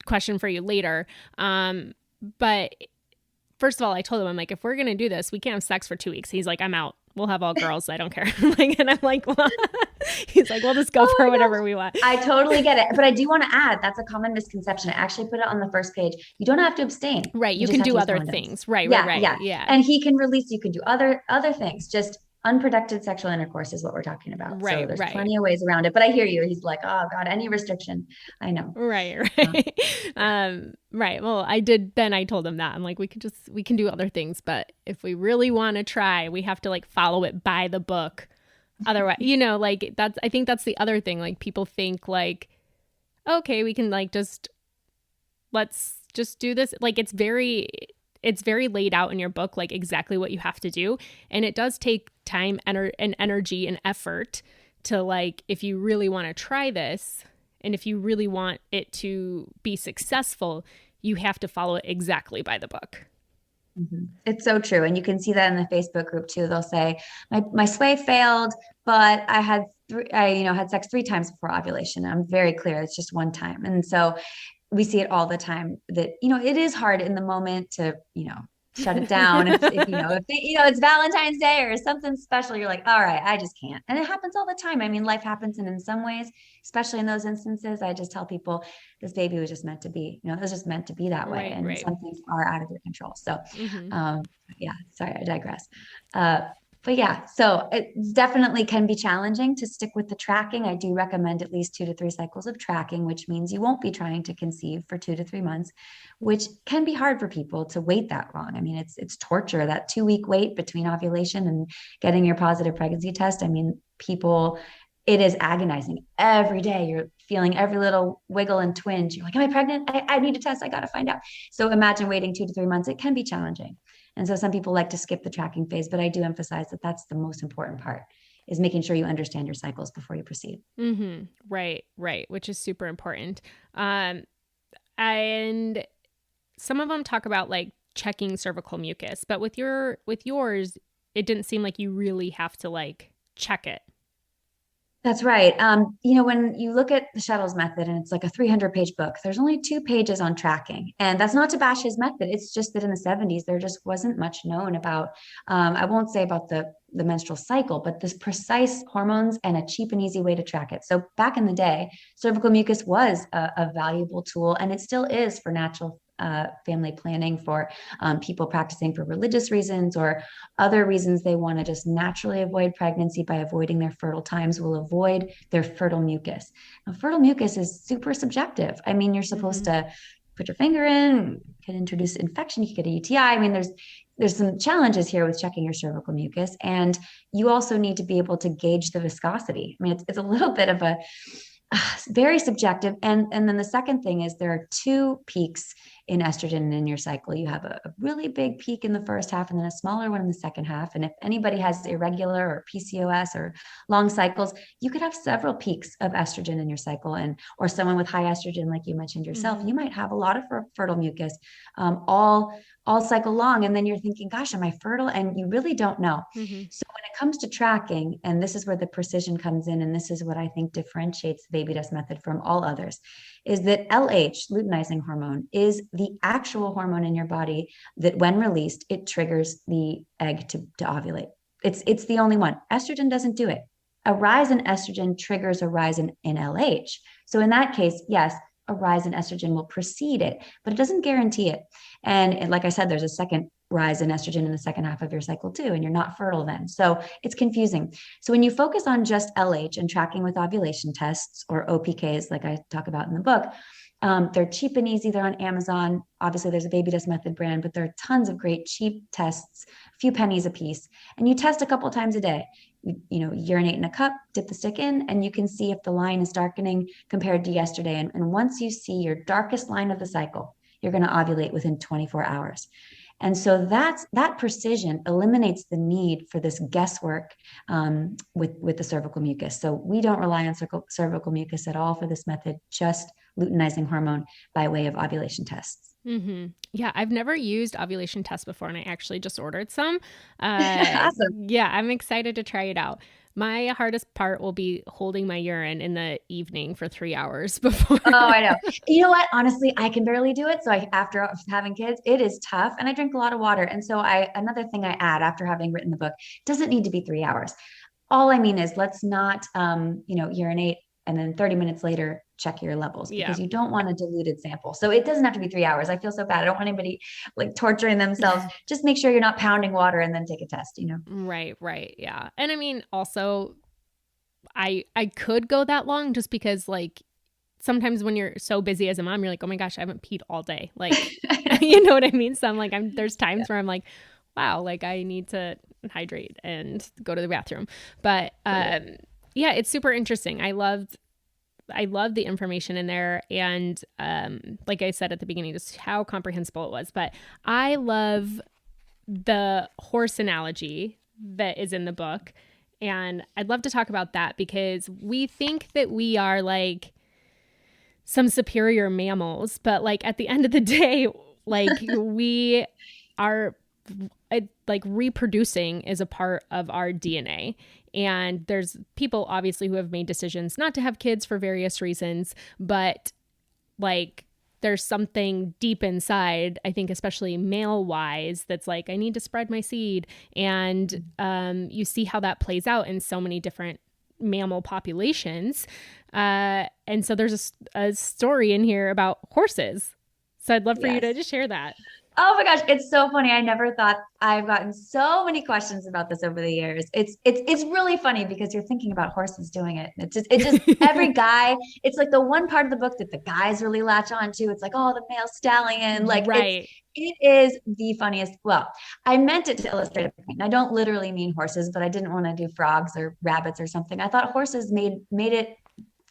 [SPEAKER 1] question for you later. But first of all, I told him, I'm like, if we're going to do this, we can't have sex for 2 weeks. He's like, I'm out. We'll have all girls. I don't care. And I'm like, well, he's like, we'll just go for whatever we want.
[SPEAKER 2] I totally get it. But I do want to add, that's a common misconception. I actually put it on the first page. You don't have to abstain.
[SPEAKER 1] Right. You can do other things. Right. Yeah.
[SPEAKER 2] And he can release, you can do other things. Just unprotected sexual intercourse is what we're talking about.
[SPEAKER 1] Right.
[SPEAKER 2] So there's plenty of ways around it. But I hear you. He's like, oh God, any restriction. I know.
[SPEAKER 1] Right. Right. Well, I told him that. I'm like, we can do other things, but if we really want to try, we have to like follow it by the book. Otherwise, like I think that's the other thing. Like people think like, okay, we can like let's just do this. Like it's very laid out in your book, like exactly what you have to do. And it does take time and energy and effort to like, if you really want to try this and if you really want it to be successful, you have to follow it exactly by the book.
[SPEAKER 2] Mm-hmm. It's so true. And you can see that in the Facebook group too. They'll say, my sway failed, but I had had sex 3 times before ovulation. I'm very clear. It's just 1 time. And so we see it all the time that, it is hard in the moment to, shut it down. if it's Valentine's Day or something special, you're like, all right, I just can't. And it happens all the time. I mean, life happens. And in some ways, especially in those instances, I just tell people this baby was just meant to be, it was just meant to be that way. And some things are out of your control. So, sorry, I digress. But yeah, so it definitely can be challenging to stick with the tracking. I do recommend at least 2 to 3 cycles of tracking, which means you won't be trying to conceive for 2 to 3 months, which can be hard for people to wait that long. I mean, it's torture, that 2-week wait between ovulation and getting your positive pregnancy test. I mean, it is agonizing. Every day you're feeling every little wiggle and twinge. You're like, am I pregnant? I need a test. I got to find out. So imagine waiting 2 to 3 months. It can be challenging. And so some people like to skip the tracking phase, but I do emphasize that that's the most important part, is making sure you understand your cycles before you proceed.
[SPEAKER 1] Mm-hmm. Right. Which is super important. And some of them talk about like checking cervical mucus, but with yours, it didn't seem like you really have to like check it.
[SPEAKER 2] That's right. When you look at the Shettles method and it's like a 300-page book, there's only 2 pages on tracking. And that's not to bash his method. It's just that in the 70s, there just wasn't much known about, I won't say about the menstrual cycle, but this precise hormones and a cheap and easy way to track it. So back in the day, cervical mucus was a valuable tool, and it still is for natural family planning, for people practicing for religious reasons or other reasons they want to just naturally avoid pregnancy by avoiding their fertile times, will avoid their fertile mucus. Now, fertile mucus is super subjective. I mean, you're supposed to put your finger in, can introduce infection, you could get a UTI. I mean, there's some challenges here with checking your cervical mucus, and you also need to be able to gauge the viscosity. I mean, it's a little bit of a very subjective. And then the second thing is there are 2 peaks in estrogen in your cycle. You have a really big peak in the first half and then a smaller one in the second half. And if anybody has irregular or PCOS or long cycles, you could have several peaks of estrogen in your cycle. Or someone with high estrogen, like you mentioned yourself, you might have a lot of fertile mucus all cycle long. And then you're thinking, gosh, am I fertile? And you really don't know. So when it comes to tracking, and this is where the precision comes in, and this is what I think differentiates the Babydust method from all others, is that LH, luteinizing hormone, is the actual hormone in your body that when released, it triggers the egg to ovulate. It's the only one. Estrogen doesn't do it. A rise in estrogen triggers a rise in LH. So in that case, yes, a rise in estrogen will precede it, but it doesn't guarantee it. And like I said, there's a second rise in estrogen in the second half of your cycle too, and you're not fertile then. So it's confusing. So when you focus on just LH and tracking with ovulation tests, or OPKs, like I talk about in the book, they're cheap and easy. They're on Amazon. Obviously, there's a Babydust Method brand, but there are tons of great cheap tests, a few pennies a piece. And you test a couple times a day. You urinate in a cup, dip the stick in, and you can see if the line is darkening compared to yesterday. And once you see your darkest line of the cycle, you're going to ovulate within 24 hours. And so that precision eliminates the need for this guesswork with the cervical mucus. So we don't rely on cervical mucus at all for this method, just luteinizing hormone by way of ovulation tests.
[SPEAKER 1] Yeah, I've never used ovulation tests before, and I actually just ordered some.
[SPEAKER 2] Awesome.
[SPEAKER 1] Yeah, I'm excited to try it out. My hardest part will be holding my urine in the evening for 3 hours before.
[SPEAKER 2] Oh, I know. You know what? Honestly, I can barely do it. So after having kids, it is tough, and I drink a lot of water. And so another thing I add after having written the book, doesn't need to be 3 hours. All I mean is let's not, urinate and then 30 minutes later check your levels,
[SPEAKER 1] Yeah.
[SPEAKER 2] because you don't want a diluted sample. So it doesn't have to be 3 hours. I feel so bad. I don't want anybody like torturing themselves. Just make sure you're not pounding water and then take a test.
[SPEAKER 1] Right, right. Yeah. And I mean, also, I could go that long just because like sometimes when you're so busy as a mom, you're like, oh my gosh, I haven't peed all day. Like, you know what I mean? So I'm like, there's
[SPEAKER 2] Yeah,
[SPEAKER 1] times where I'm like, wow, like I need to hydrate and go to the bathroom. But yeah, it's super interesting. I loved the information in there, and like I said at the beginning, just how comprehensible it was. But I love the horse analogy that is in the book, and I'd love to talk about that because we think that we are like some superior mammals, but like at the end of the day, like we are like reproducing is a part of our DNA. And there's people obviously who have made decisions not to have kids for various reasons, but like there's something deep inside, I think, especially male wise, that's like, I need to spread my seed. And you see how that plays out in so many different mammal populations. And so there's a story in here about horses. So I'd love for you
[SPEAKER 2] yes.
[SPEAKER 1] to just share that.
[SPEAKER 2] Oh my gosh, it's so funny. I never thought. I've gotten so many questions about this over the years. It's really funny because you're thinking about horses doing it. It just every guy, it's like the one part of the book that the guys really latch on to. It's like, oh, the male stallion. Like
[SPEAKER 1] Right.
[SPEAKER 2] it is the funniest. Well, I meant it to illustrate a point. I don't literally mean horses, but I didn't want to do frogs or rabbits or something. I thought horses made it,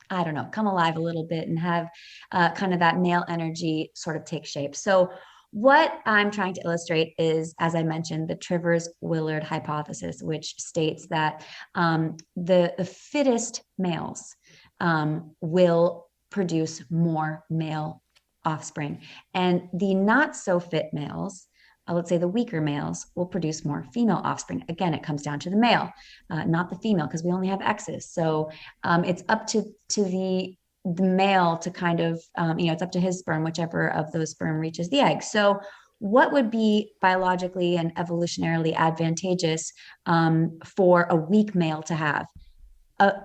[SPEAKER 2] I don't know, come alive a little bit and have kind of that male energy sort of take shape. So, what I'm trying to illustrate is, as I mentioned, the Trivers-Willard hypothesis, which states that the fittest males will produce more male offspring, and the not so fit males, let's say the weaker males, will produce more female offspring. Again, it comes down to the male, not the female, because we only have X's. So it's up to the male to kind of, it's up to his sperm, whichever of those sperm reaches the egg. So what would be biologically and evolutionarily advantageous for a weak male to have?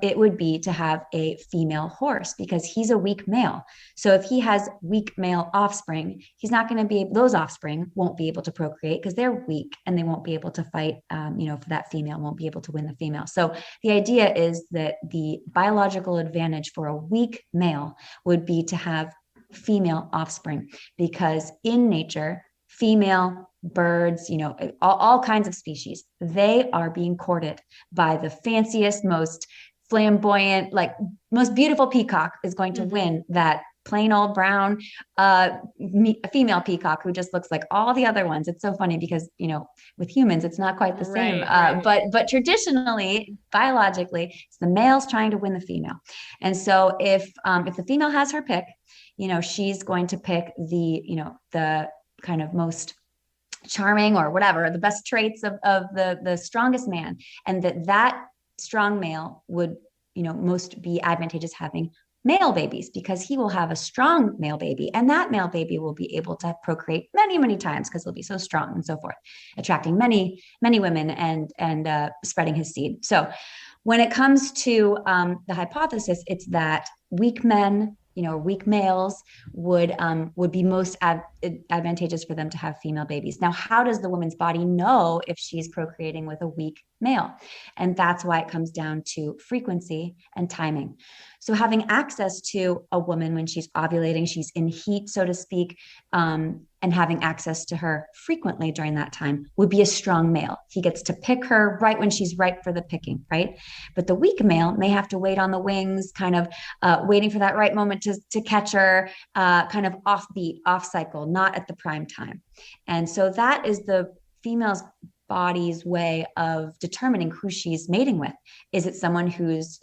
[SPEAKER 2] It would be to have a female horse, because he's a weak male. So if he has weak male offspring, he's not going to be, those offspring won't be able to procreate because they're weak and they won't be able to fight, for that female, won't be able to win the female. So the idea is that the biological advantage for a weak male would be to have female offspring, because in nature, female birds, all kinds of species, they are being courted by the fanciest, most flamboyant, like most beautiful peacock is going to win that plain old brown female peacock who just looks like all the other ones. It's so funny because with humans it's not quite the same,
[SPEAKER 1] Right.
[SPEAKER 2] but traditionally, biologically, it's the males trying to win the female. And so if the female has her pick, she's going to pick the kind of most charming or whatever, the best traits of the strongest man, and that strong male would most be advantageous having male babies, because he will have a strong male baby, and that male baby will be able to procreate many, many times because he'll be so strong and so forth, attracting many, many women and spreading his seed. So when it comes to the hypothesis, it's that weak men, weak males would be most advantageous for them to have female babies. Now, how does the woman's body know if she's procreating with a weak male? And that's why it comes down to frequency and timing. So having access to a woman when she's ovulating, she's in heat, so to speak, and having access to her frequently during that time would be a strong male. He gets to pick her right when she's ripe for the picking, right? But the weak male may have to wait on the wings, kind of waiting for that right moment to catch her, kind of offbeat, off cycle, not at the prime time. And so that is the female's body's way of determining who she's mating with. Is it someone who's,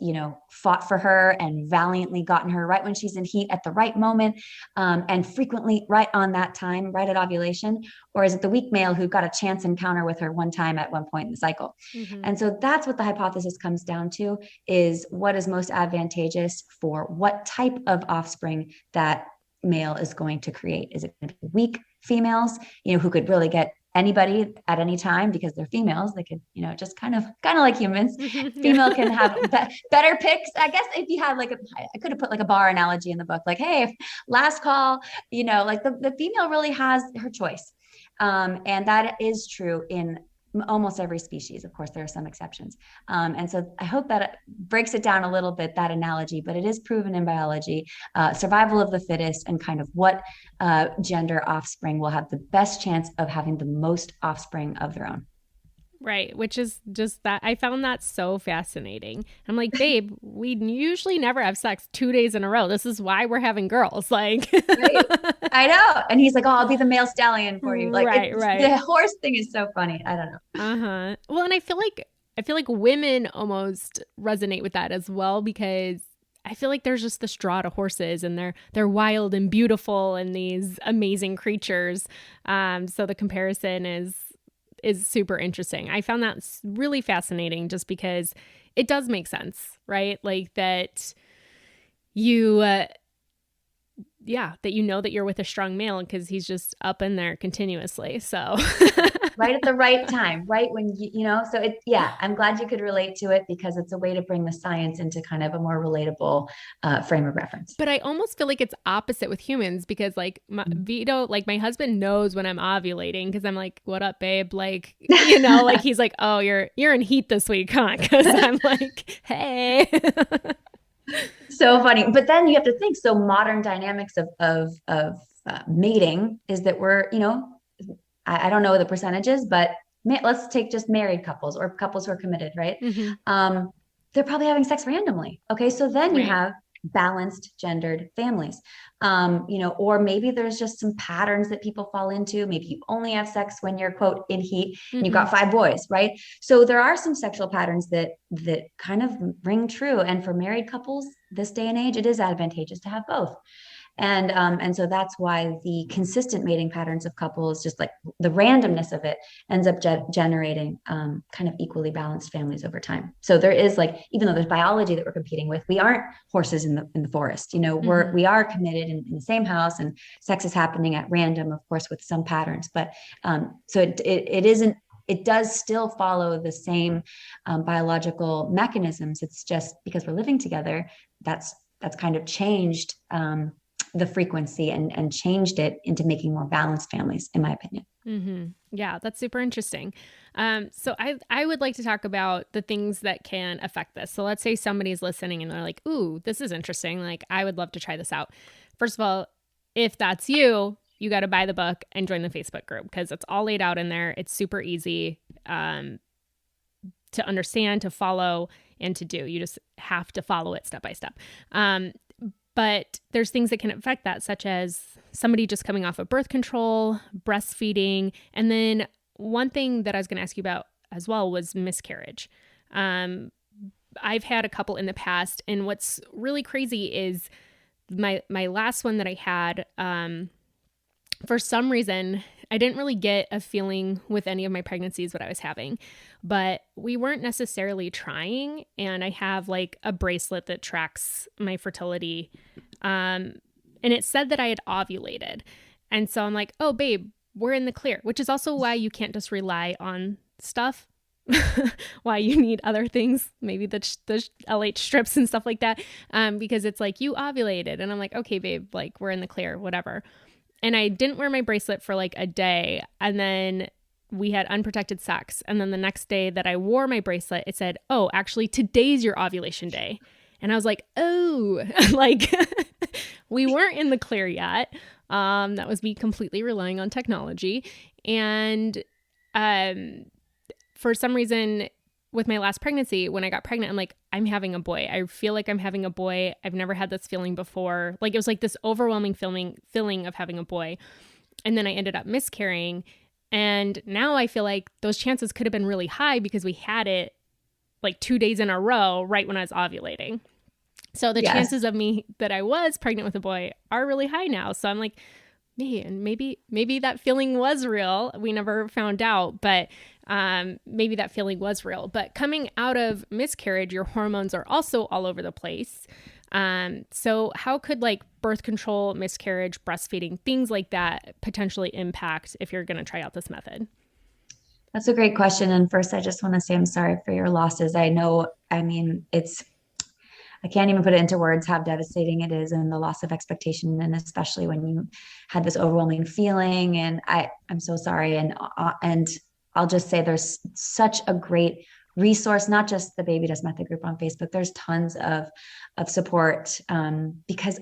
[SPEAKER 2] fought for her and valiantly gotten her right when she's in heat at the right moment, and frequently right on that time, right at ovulation? Or is it the weak male who got a chance encounter with her one time at one point in the cycle?
[SPEAKER 1] Mm-hmm.
[SPEAKER 2] And so that's what the hypothesis comes down to, is what is most advantageous for what type of offspring that male is going to create. Is it going to be weak females, who could really get anybody at any time because they're females? They could, just kind of like humans. Female can have better picks. I guess if you have I could have put like a bar analogy in the book, like, hey, if last call, like the female really has her choice. And that is true in almost every species. Of course, there are some exceptions. And so I hope that it breaks it down a little bit, that analogy, but it is proven in biology, survival of the fittest, and kind of what gender offspring will have the best chance of having the most offspring of their own.
[SPEAKER 1] Right, which is just that. I found that so fascinating. I'm like, babe, we usually never have sex 2 days in a row. This is why we're having girls. Like,
[SPEAKER 2] right. I know. And he's like, oh, I'll be the male stallion for you. Like,
[SPEAKER 1] right.
[SPEAKER 2] The horse thing is so funny. I don't
[SPEAKER 1] know. Well, and I feel like women almost resonate with that as well, because I feel like there's just this draw to horses, and they're wild and beautiful and these amazing creatures. So the comparison is super interesting. I found that really fascinating, just because it does make sense, right? Like that you, that you're with a strong male because he's just up in there continuously. So
[SPEAKER 2] right at the right time, right when so I'm glad you could relate to it, because it's a way to bring the science into kind of a more relatable frame of reference.
[SPEAKER 1] But I almost feel like it's opposite with humans, because like Vito, like my husband knows when I'm ovulating, because I'm like, what up, babe? Like, like he's like, oh, you're in heat this week, huh? Because I'm like, hey.
[SPEAKER 2] So funny. But then you have to think, so modern dynamics of mating is that we're, I don't know the percentages, but let's take just married couples or couples who are committed, right?
[SPEAKER 1] Mm-hmm.
[SPEAKER 2] They're probably having sex randomly. Okay. So then you have balanced gendered families, or maybe there's just some patterns that people fall into. Maybe you only have sex when you're, quote, in heat, and you've got 5 boys, right? So there are some sexual patterns that kind of ring true. And for married couples this day and age, it is advantageous to have both. And so that's why the consistent mating patterns of couples, just like the randomness of it, ends up generating kind of equally balanced families over time. So there is, like, even though there's biology that we're competing with, we aren't horses in the forest. We are committed in the same house, and sex is happening at random, of course, with some patterns. But so it isn't. It does still follow the same biological mechanisms. It's just because we're living together, that's kind of changed the frequency and changed it into making more balanced families, in my opinion.
[SPEAKER 1] Mm-hmm. Yeah, that's super interesting. So I would like to talk about the things that can affect this. So let's say somebody's listening and they're like, ooh, this is interesting. Like, I would love to try this out. First of all, if that's you, you got to buy the book and join the Facebook group, because it's all laid out in there. It's super easy to understand, to follow, and to do. You just have to follow it step by step. But there's things that can affect that, such as somebody just coming off of birth control, breastfeeding. And then one thing that I was going to ask you about as well was miscarriage. I've had a couple in the past, and what's really crazy is my last one that I had, for some reason, I didn't really get a feeling with any of my pregnancies what I was having, but we weren't necessarily trying. And I have like a bracelet that tracks my fertility. And it said that I had ovulated. And so I'm like, oh, babe, we're in the clear, which is also why you can't just rely on stuff. Why you need other things, maybe the LH strips and stuff like that. Because it's like, you ovulated. And I'm like, okay, babe, like we're in the clear, whatever. And I didn't wear my bracelet for like a day. And then we had unprotected sex. And then the next day that I wore my bracelet, it said, oh, actually, today's your ovulation day. And I was like, oh, like we weren't in the clear yet. That was me completely relying on technology. And for some reason, with my last pregnancy, when I got pregnant, I'm like, I'm having a boy. I feel like I'm having a boy. I've never had this feeling before. Like, it was like this overwhelming feeling of having a boy. And then I ended up miscarrying. And now I feel like those chances could have been really high because we had it like 2 days in a row right when I was ovulating. So the
[SPEAKER 2] Yes.
[SPEAKER 1] chances of me that I was pregnant with a boy are really high now. So I'm like, man, maybe that feeling was real. We never found out, but maybe that feeling was real. But coming out of miscarriage, your hormones are also all over the place. So how could like birth control, miscarriage, breastfeeding, things like that potentially impact if you're going to try out this method?
[SPEAKER 2] That's a great question. And first, I just want to say I'm sorry for your losses. I know, I mean, I can't even put it into words how devastating it is and the loss of expectation. And especially when you had this overwhelming feeling. And I'm so sorry. And I'll just say there's such a great resource, not just the Babydust Method group on Facebook. There's tons of support because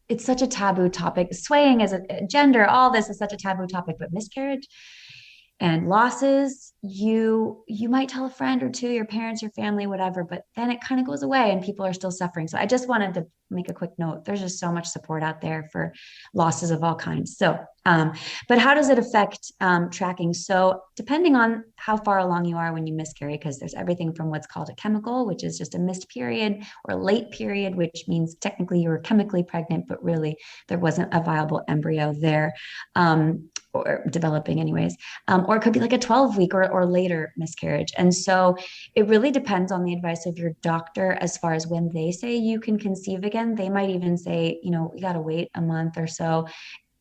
[SPEAKER 2] it's such a taboo topic. Swaying as a gender, all this is such a taboo topic, but miscarriage and losses, you might tell a friend or two, your parents, your family, whatever, but then it kind of goes away and people are still suffering. So I just wanted to make a quick note. There's just so much support out there for losses of all kinds. So but how does it affect tracking? So depending on how far along you are when you miscarry, because there's everything from what's called a chemical, which is just a missed period, or a late period, which means technically you were chemically pregnant, but really there wasn't a viable embryo there, or developing anyways, or it could be like a 12-week or later miscarriage. And so it really depends on the advice of your doctor as far as when they say you can conceive again. They might even say, you got to wait a month or so.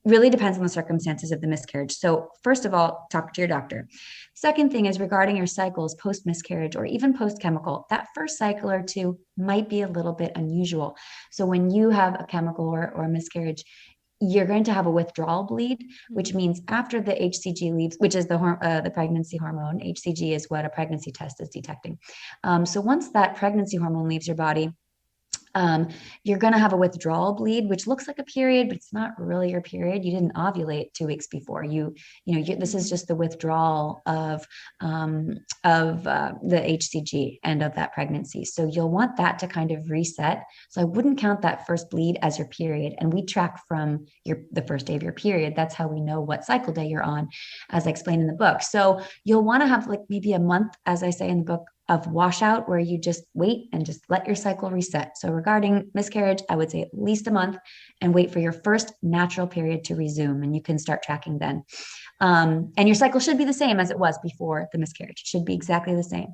[SPEAKER 2] Really depends on the circumstances of the miscarriage. So first of all, talk to your doctor. Second thing is regarding your cycles post miscarriage or even post chemical, that first cycle or two might be a little bit unusual. So when you have a chemical or a miscarriage, you're going to have a withdrawal bleed, which means after the HCG leaves, which is the pregnancy hormone. HCG is what a pregnancy test is detecting. So once that pregnancy hormone leaves your body, you're going to have a withdrawal bleed, which looks like a period, but it's not really your period. You didn't ovulate 2 weeks before. This is just the withdrawal of the HCG end of that pregnancy. So you'll want that to kind of reset. So I wouldn't count that first bleed as your period. And we track from the first day of your period. That's how we know what cycle day you're on, as I explained in the book. So you'll want to have like maybe a month, as I say in the book, of washout where you just wait and just let your cycle reset. So regarding miscarriage, I would say at least a month and wait for your first natural period to resume, and you can start tracking then. And your cycle should be the same as it was before the miscarriage. It should be exactly the same.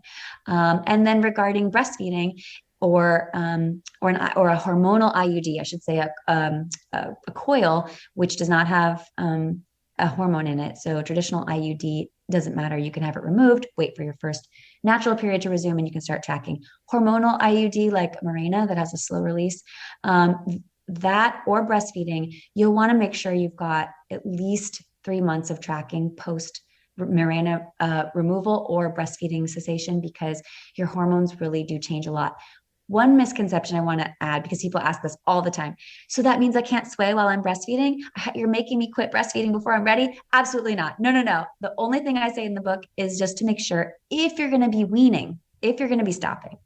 [SPEAKER 2] And then regarding breastfeeding, or a hormonal IUD, I should say, a coil which does not have a hormone in it. So traditional IUD doesn't matter. You can have it removed, wait for your first natural period to resume, and you can start tracking. Hormonal IUD like Mirena that has a slow release, that or breastfeeding, you'll want to make sure you've got at least 3 months of tracking post Mirena removal or breastfeeding cessation, because your hormones really do change a lot. One misconception I want to add, because people ask this all the time. So that means I can't sway while I'm breastfeeding? You're making me quit breastfeeding before I'm ready? Absolutely not. No, no, no. The only thing I say in the book is just to make sure if you're going to be weaning, if you're going to be stopping,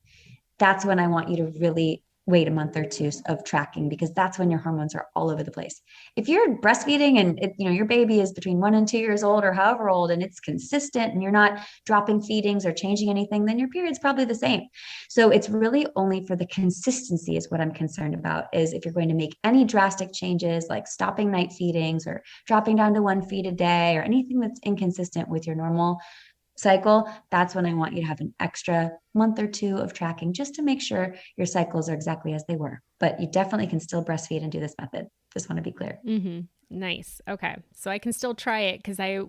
[SPEAKER 2] that's when I want you to really wait a month or two of tracking, because that's when your hormones are all over the place. If you're breastfeeding and your baby is between 1 and 2 years old or however old, and it's consistent and you're not dropping feedings or changing anything, then your period's probably the same. So it's really only for the consistency is what I'm concerned about, is if you're going to make any drastic changes like stopping night feedings or dropping down to 1 feed a day or anything that's inconsistent with your normal cycle, that's when I want you to have an extra month or two of tracking, just to make sure your cycles are exactly as they were. But you definitely can still breastfeed and do this method. Just want to be clear.
[SPEAKER 1] Mm-hmm. Nice. Okay. So I can still try it because I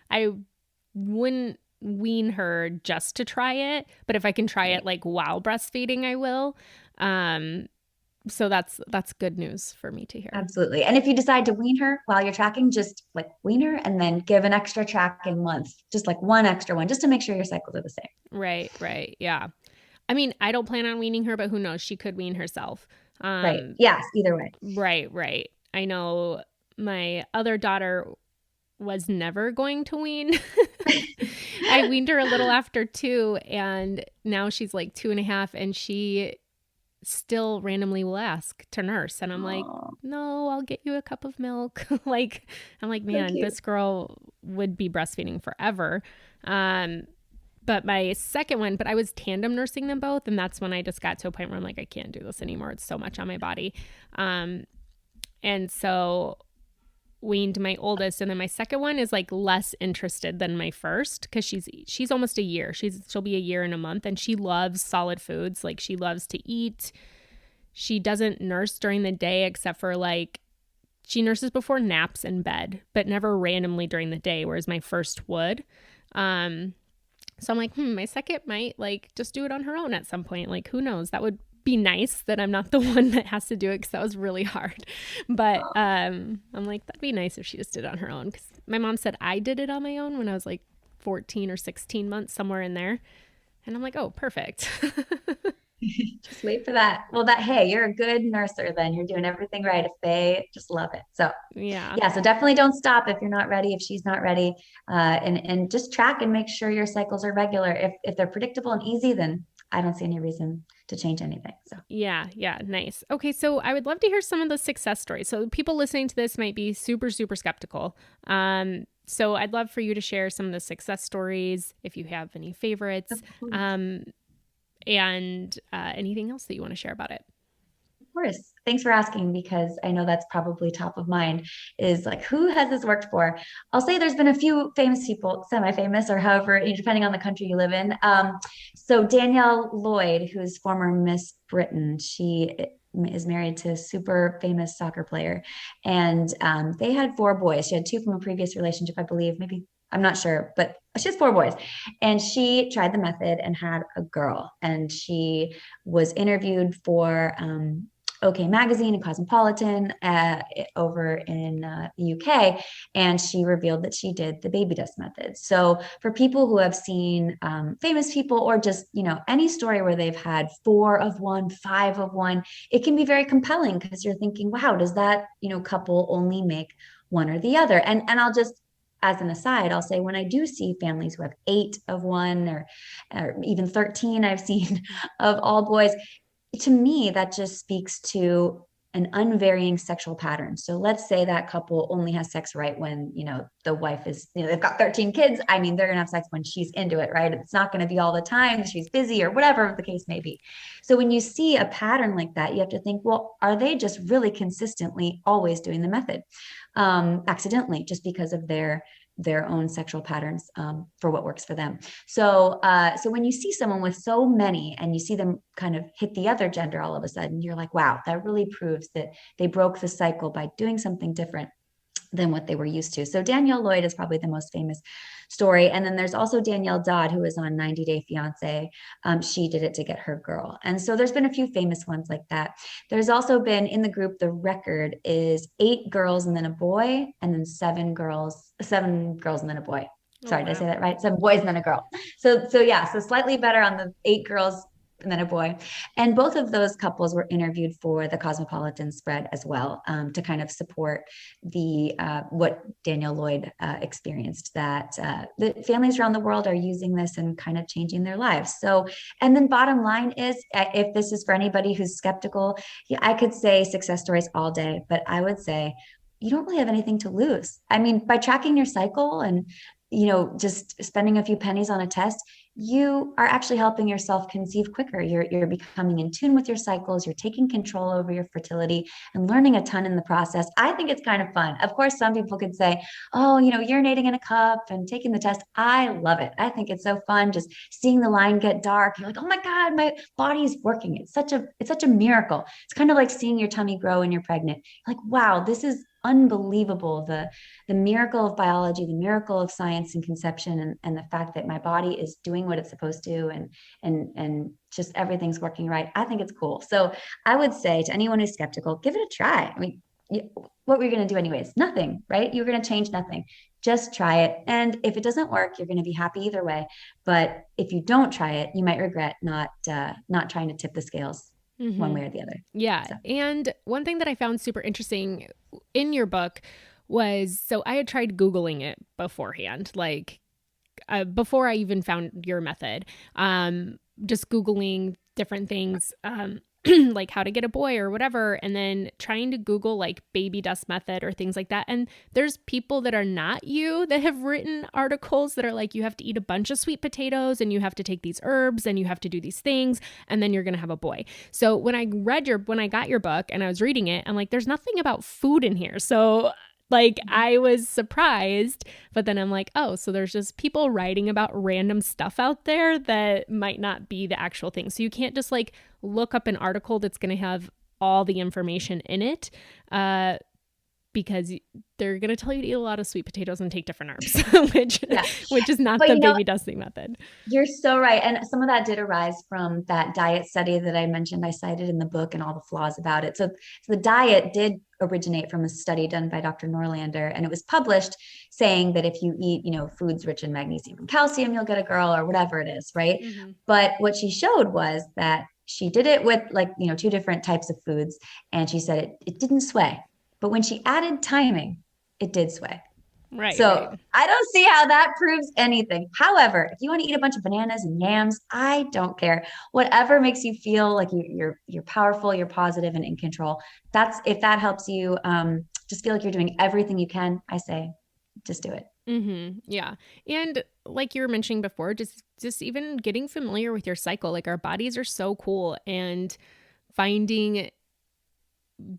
[SPEAKER 1] I wouldn't wean her just to try it, but if I can try it like while breastfeeding, I will. So that's good news for me to hear.
[SPEAKER 2] Absolutely. And if you decide to wean her while you're tracking, just like wean her and then give an extra tracking month, just like one extra one, just to make sure your cycles are the same.
[SPEAKER 1] Right. Yeah. I mean, I don't plan on weaning her, but who knows? She could wean herself.
[SPEAKER 2] Right. Yes. Either way.
[SPEAKER 1] Right. I know my other daughter was never going to wean. I weaned her a little after 2, and now she's like 2.5, and she still randomly will ask to nurse. And I'm like,
[SPEAKER 2] Oh,
[SPEAKER 1] no, I'll get you a cup of milk. I'm like,
[SPEAKER 2] so
[SPEAKER 1] man,
[SPEAKER 2] cute.
[SPEAKER 1] this girl would be breastfeeding forever. Um, but my second one, but I was tandem nursing them both. And that's when I just got to a point where I'm like, I can't do this anymore. It's so much on my body. And so weaned my oldest, and then my second one is like less interested than my first because she's almost a year. She'll be a year in a month, and she loves solid foods. Like she loves to eat. She doesn't nurse during the day except for like she nurses before naps in bed, but never randomly during the day, whereas my first would. So I'm like, my second might like just do it on her own at some point. Like, who knows? That would be nice that I'm not the one that has to do it because that was really hard. But I'm like, that'd be nice if she just did it on her own. Because my mom said I did it on my own when I was like 14 or 16 months, somewhere in there. And I'm like, oh, perfect.
[SPEAKER 2] Just wait for that. Well, hey, you're a good nurser then. You're doing everything right if they just love it. So
[SPEAKER 1] Yeah.
[SPEAKER 2] yeah, so definitely don't stop if you're not ready, if she's not ready. And just track and make sure your cycles are regular. If they're predictable and easy, then I don't see any reason to change anything. So
[SPEAKER 1] Yeah, yeah, nice. Okay, so I would love to hear some of the success stories. So people listening to this might be super, super skeptical. So I'd love for you to share some of the success stories if you have any favorites,
[SPEAKER 2] of course.
[SPEAKER 1] um, and anything else that you want to share about it.
[SPEAKER 2] Of course. Thanks for asking because I know that's probably top of mind is like, who has this worked for? I'll say there's been a few famous people, semi-famous or however, depending on the country you live in. So Danielle Lloyd, who's former Miss Britain, she is married to a super famous soccer player. And they had four boys. She had two from a previous relationship, I believe, maybe I'm not sure, but she has four boys. And she tried the method and had a girl. And she was interviewed for OK Magazine and Cosmopolitan over in the UK, and she revealed that she did the Babydust Method. So for people who have seen famous people or just any story where they've had four of one, five of one, it can be very compelling because you're thinking, wow, does that couple only make one or the other? And I'll just as an aside, I'll say when I do see families who have eight of one or even 13, I've seen of all boys, to me, that just speaks to an unvarying sexual pattern. So let's say that couple only has sex right when, the wife is, they've got 13 kids. I mean, they're going to have sex when she's into it, right? It's not going to be all the time. She's busy or whatever the case may be. So when you see a pattern like that, you have to think, well, are they just really consistently always doing the method accidentally just because of their own sexual patterns for what works for them. So when you see someone with so many and you see them kind of hit the other gender all of a sudden, you're like, wow, that really proves that they broke the cycle by doing something different than what they were used to. So Danielle Lloyd is probably the most famous story. And then there's also Danielle Dodd, who was on 90 Day Fiance. She did it to get her girl. And so there's been a few famous ones like that. There's also been in the group, the record is 8 girls and then a boy, and then 7 girls and then a boy.
[SPEAKER 1] Oh,
[SPEAKER 2] Sorry, did I
[SPEAKER 1] wow.
[SPEAKER 2] say that right? 7 boys and then a girl. So yeah, so slightly better on the 8 girls and then a boy. And both of those couples were interviewed for the Cosmopolitan spread as well, to kind of support the what Danielle Lloyd experienced, that the families around the world are using this and kind of changing their lives. So, and then bottom line is, if this is for anybody who's skeptical, yeah, I could say success stories all day, but I would say you don't really have anything to lose. I mean, by tracking your cycle and just spending a few pennies on a test, you are actually helping yourself conceive quicker. You're becoming in tune with your cycles. You're taking control over your fertility and learning a ton in the process. I think it's kind of fun. Of course, some people could say, oh, urinating in a cup and taking the test. I love it. I think it's so fun just seeing the line get dark. You're like, oh my God, my body's working. It's such a miracle. It's kind of like seeing your tummy grow when you're pregnant. You're like, wow, this is unbelievable. The miracle of biology, the miracle of science and conception, and the fact that my body is doing what it's supposed to, and just everything's working right. I think it's cool. So I would say to anyone who's skeptical, give it a try. I mean, what were you going to do anyways? Nothing, right? You're going to change nothing. Just try it. And if it doesn't work, you're going to be happy either way. But if you don't try it, you might regret not trying to tip the scales one way or the other.
[SPEAKER 1] Yeah.
[SPEAKER 2] So.
[SPEAKER 1] And one thing that I found super interesting in your book was, so I had tried Googling it beforehand, like before I even found your method, just Googling different things. like how to get a boy or whatever, and then trying to Google like Babydust Method or things like that. And there's people that are not you that have written articles that are like, you have to eat a bunch of sweet potatoes and you have to take these herbs and you have to do these things and then you're going to have a boy. So when I got your book and I was reading it, I'm like, there's nothing about food in here. So like I was surprised, but then I'm like, oh, so there's just people writing about random stuff out there that might not be the actual thing. So you can't just like look up an article that's going to have all the information in it, because they're going to tell you to eat a lot of sweet potatoes and take different herbs, which is not the Babydust method.
[SPEAKER 2] You're so right. And some of that did arise from that diet study that I mentioned, I cited in the book, and all the flaws about it. So the diet did originate from a study done by Dr. Norlander, and it was published saying that if you eat, foods rich in magnesium and calcium, you'll get a girl or whatever it is, right? Mm-hmm. But what she showed was that she did it with two different types of foods, and she said it didn't sway. But when she added timing, it did sway.
[SPEAKER 1] Right.
[SPEAKER 2] So
[SPEAKER 1] right.
[SPEAKER 2] I don't see how that proves anything. However, if you want to eat a bunch of bananas and yams, I don't care. Whatever makes you feel like you're powerful, you're positive and in control. If that helps you just feel like you're doing everything you can, I say just do it.
[SPEAKER 1] Mm-hmm. Yeah. And like you were mentioning before, just even getting familiar with your cycle. Like our bodies are so cool, and finding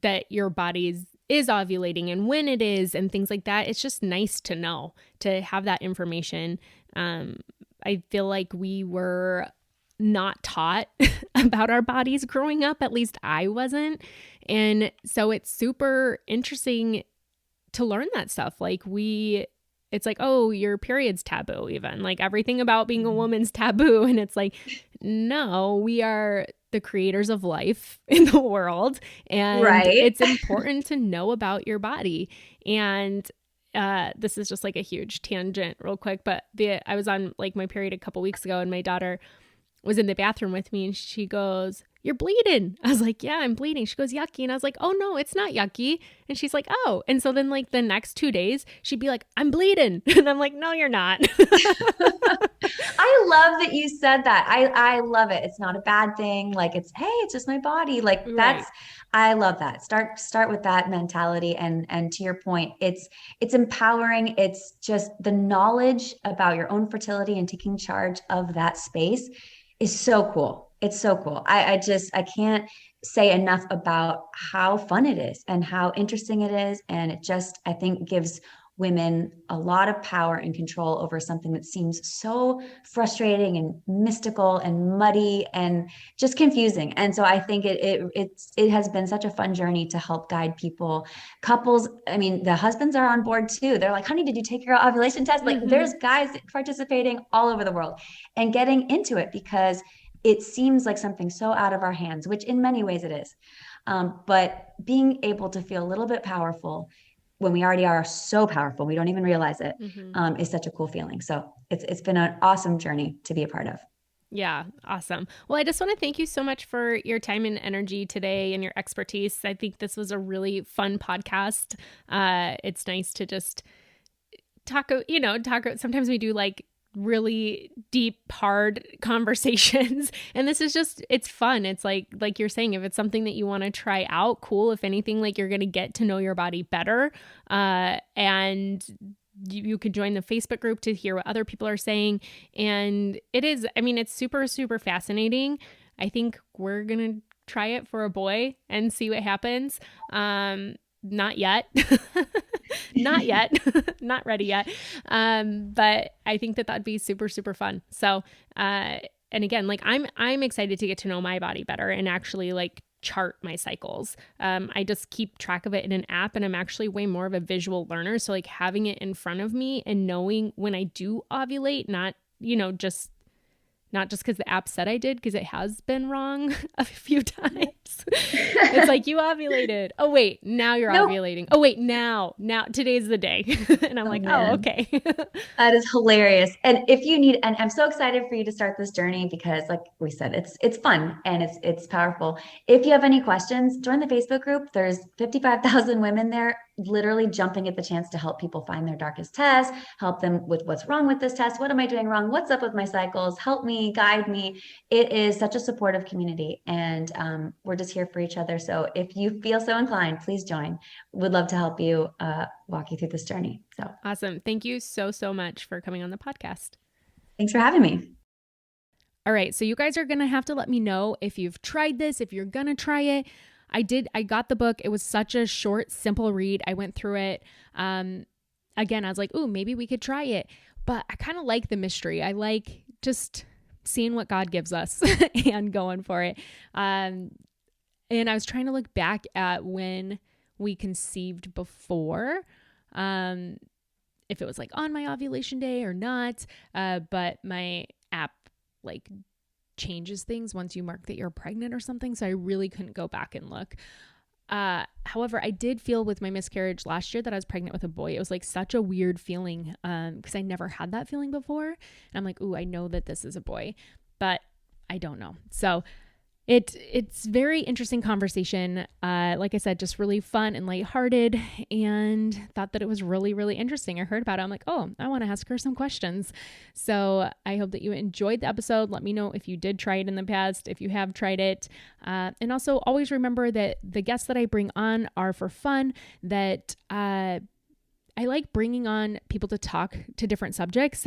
[SPEAKER 1] that your body is ovulating and when it is and things like that. It's just nice to know, to have that information. I feel like we were not taught about our bodies growing up. At least I wasn't. And so it's super interesting to learn that stuff. Like it's like, oh, your period's taboo, even like everything about being a woman's taboo. And it's like, no, we are the creators of life in the world. And it's important to know about your body. And this is just like a huge tangent real quick, but I was on like my period a couple weeks ago, and my daughter was in the bathroom with me, and she goes, "You're bleeding." I was like, "Yeah, I'm bleeding." She goes, "Yucky." And I was like, "Oh no, it's not yucky." And she's like, "Oh." And so then like the next 2 days she'd be like, "I'm bleeding." And I'm like, "No, you're not."
[SPEAKER 2] I love that you said that. I love it. It's not a bad thing. Like hey, it's just my body. Like I love that. Start with that mentality. And to your point, it's empowering. It's just the knowledge about your own fertility and taking charge of that space is so cool. It's so cool. I can't say enough about how fun it is and how interesting it is. And it just, I think, gives women a lot of power and control over something that seems so frustrating and mystical and muddy and just confusing. And so I think it has been such a fun journey to help guide people, couples. I mean, the husbands are on board too. They're like, "Honey, did you take your ovulation test?" Like there's guys participating all over the world and getting into it because it seems like something so out of our hands, which in many ways it is. But being able to feel a little bit powerful when we already are so powerful, we don't even realize it, is such a cool feeling. So it's been an awesome journey to be a part of.
[SPEAKER 1] Yeah. Awesome. Well, I just want to thank you so much for your time and energy today and your expertise. I think this was a really fun podcast. It's nice to just talk. Sometimes we do like really deep, hard conversations. And this is just, it's fun. It's like you're saying, if it's something that you want to try out, cool. If anything, like you're going to get to know your body better. And you could join the Facebook group to hear what other people are saying. And it's super, super fascinating. I think we're going to try it for a boy and see what happens. Not yet. Not yet. Not ready yet. But I think that'd be super, super fun. So, and again, like I'm excited to get to know my body better and actually like chart my cycles. I just keep track of it in an app, and I'm actually way more of a visual learner. So like having it in front of me and knowing when I do ovulate, not just because the app said I did, because it has been wrong a few times. It's like, you ovulated. Oh, wait, now you're ovulating. Oh, wait, now today's the day. And I'm like, man. Oh, okay.
[SPEAKER 2] That is hilarious. And if you need, and I'm so excited for you to start this journey because like we said, it's fun and it's powerful. If you have any questions, join the Facebook group. There's 55,000 women there. literally jumping at the chance to help people find their darkest test, help them with what's wrong with this test. What am I doing wrong? What's up with my cycles? Help me, guide me. It is such a supportive community, and we're just here for each other. So if you feel so inclined, please join. We'd love to help you walk you through this journey. So
[SPEAKER 1] awesome. Thank you so, so much for coming on the podcast.
[SPEAKER 2] thanks for having me.
[SPEAKER 1] All right. So you guys are going to have to let me know if you've tried this, if you're going to try it. I got the book. It was such a short, simple read. I went through it. Again, I was like, ooh, maybe we could try it. But I kind of like the mystery. I like just seeing what God gives us and going for it. And I was trying to look back at when we conceived before, if it was like on my ovulation day or not. But my app like changes things once you mark that you're pregnant or something. So I really couldn't go back and look. However, I did feel with my miscarriage last year that I was pregnant with a boy. It was like such a weird feeling because I never had that feeling before. And I'm like, ooh, I know that this is a boy, but I don't know. So it's very interesting conversation. Like I said, just really fun and lighthearted, and thought that it was really, really interesting. I heard about it. I'm like, oh, I want to ask her some questions. So I hope that you enjoyed the episode. Let me know if you did try it in the past, if you have tried it. And also always remember that the guests that I bring on are for fun, that I like bringing on people to talk to different subjects.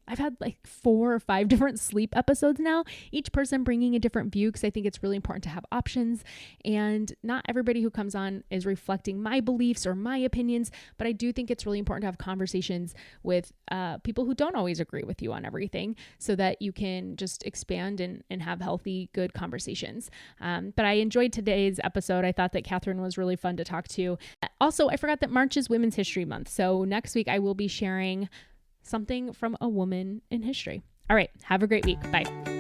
[SPEAKER 1] I've had like 4 or 5 different sleep episodes now, each person bringing a different view, because I think it's really important to have options. And not everybody who comes on is reflecting my beliefs or my opinions, but I do think it's really important to have conversations with people who don't always agree with you on everything, so that you can just expand and have healthy, good conversations. But I enjoyed today's episode. I thought that Kathryn was really fun to talk to. Also, I forgot that March is Women's History Month. So next week I will be sharing something from a woman in history. All right. Have a great week. Bye.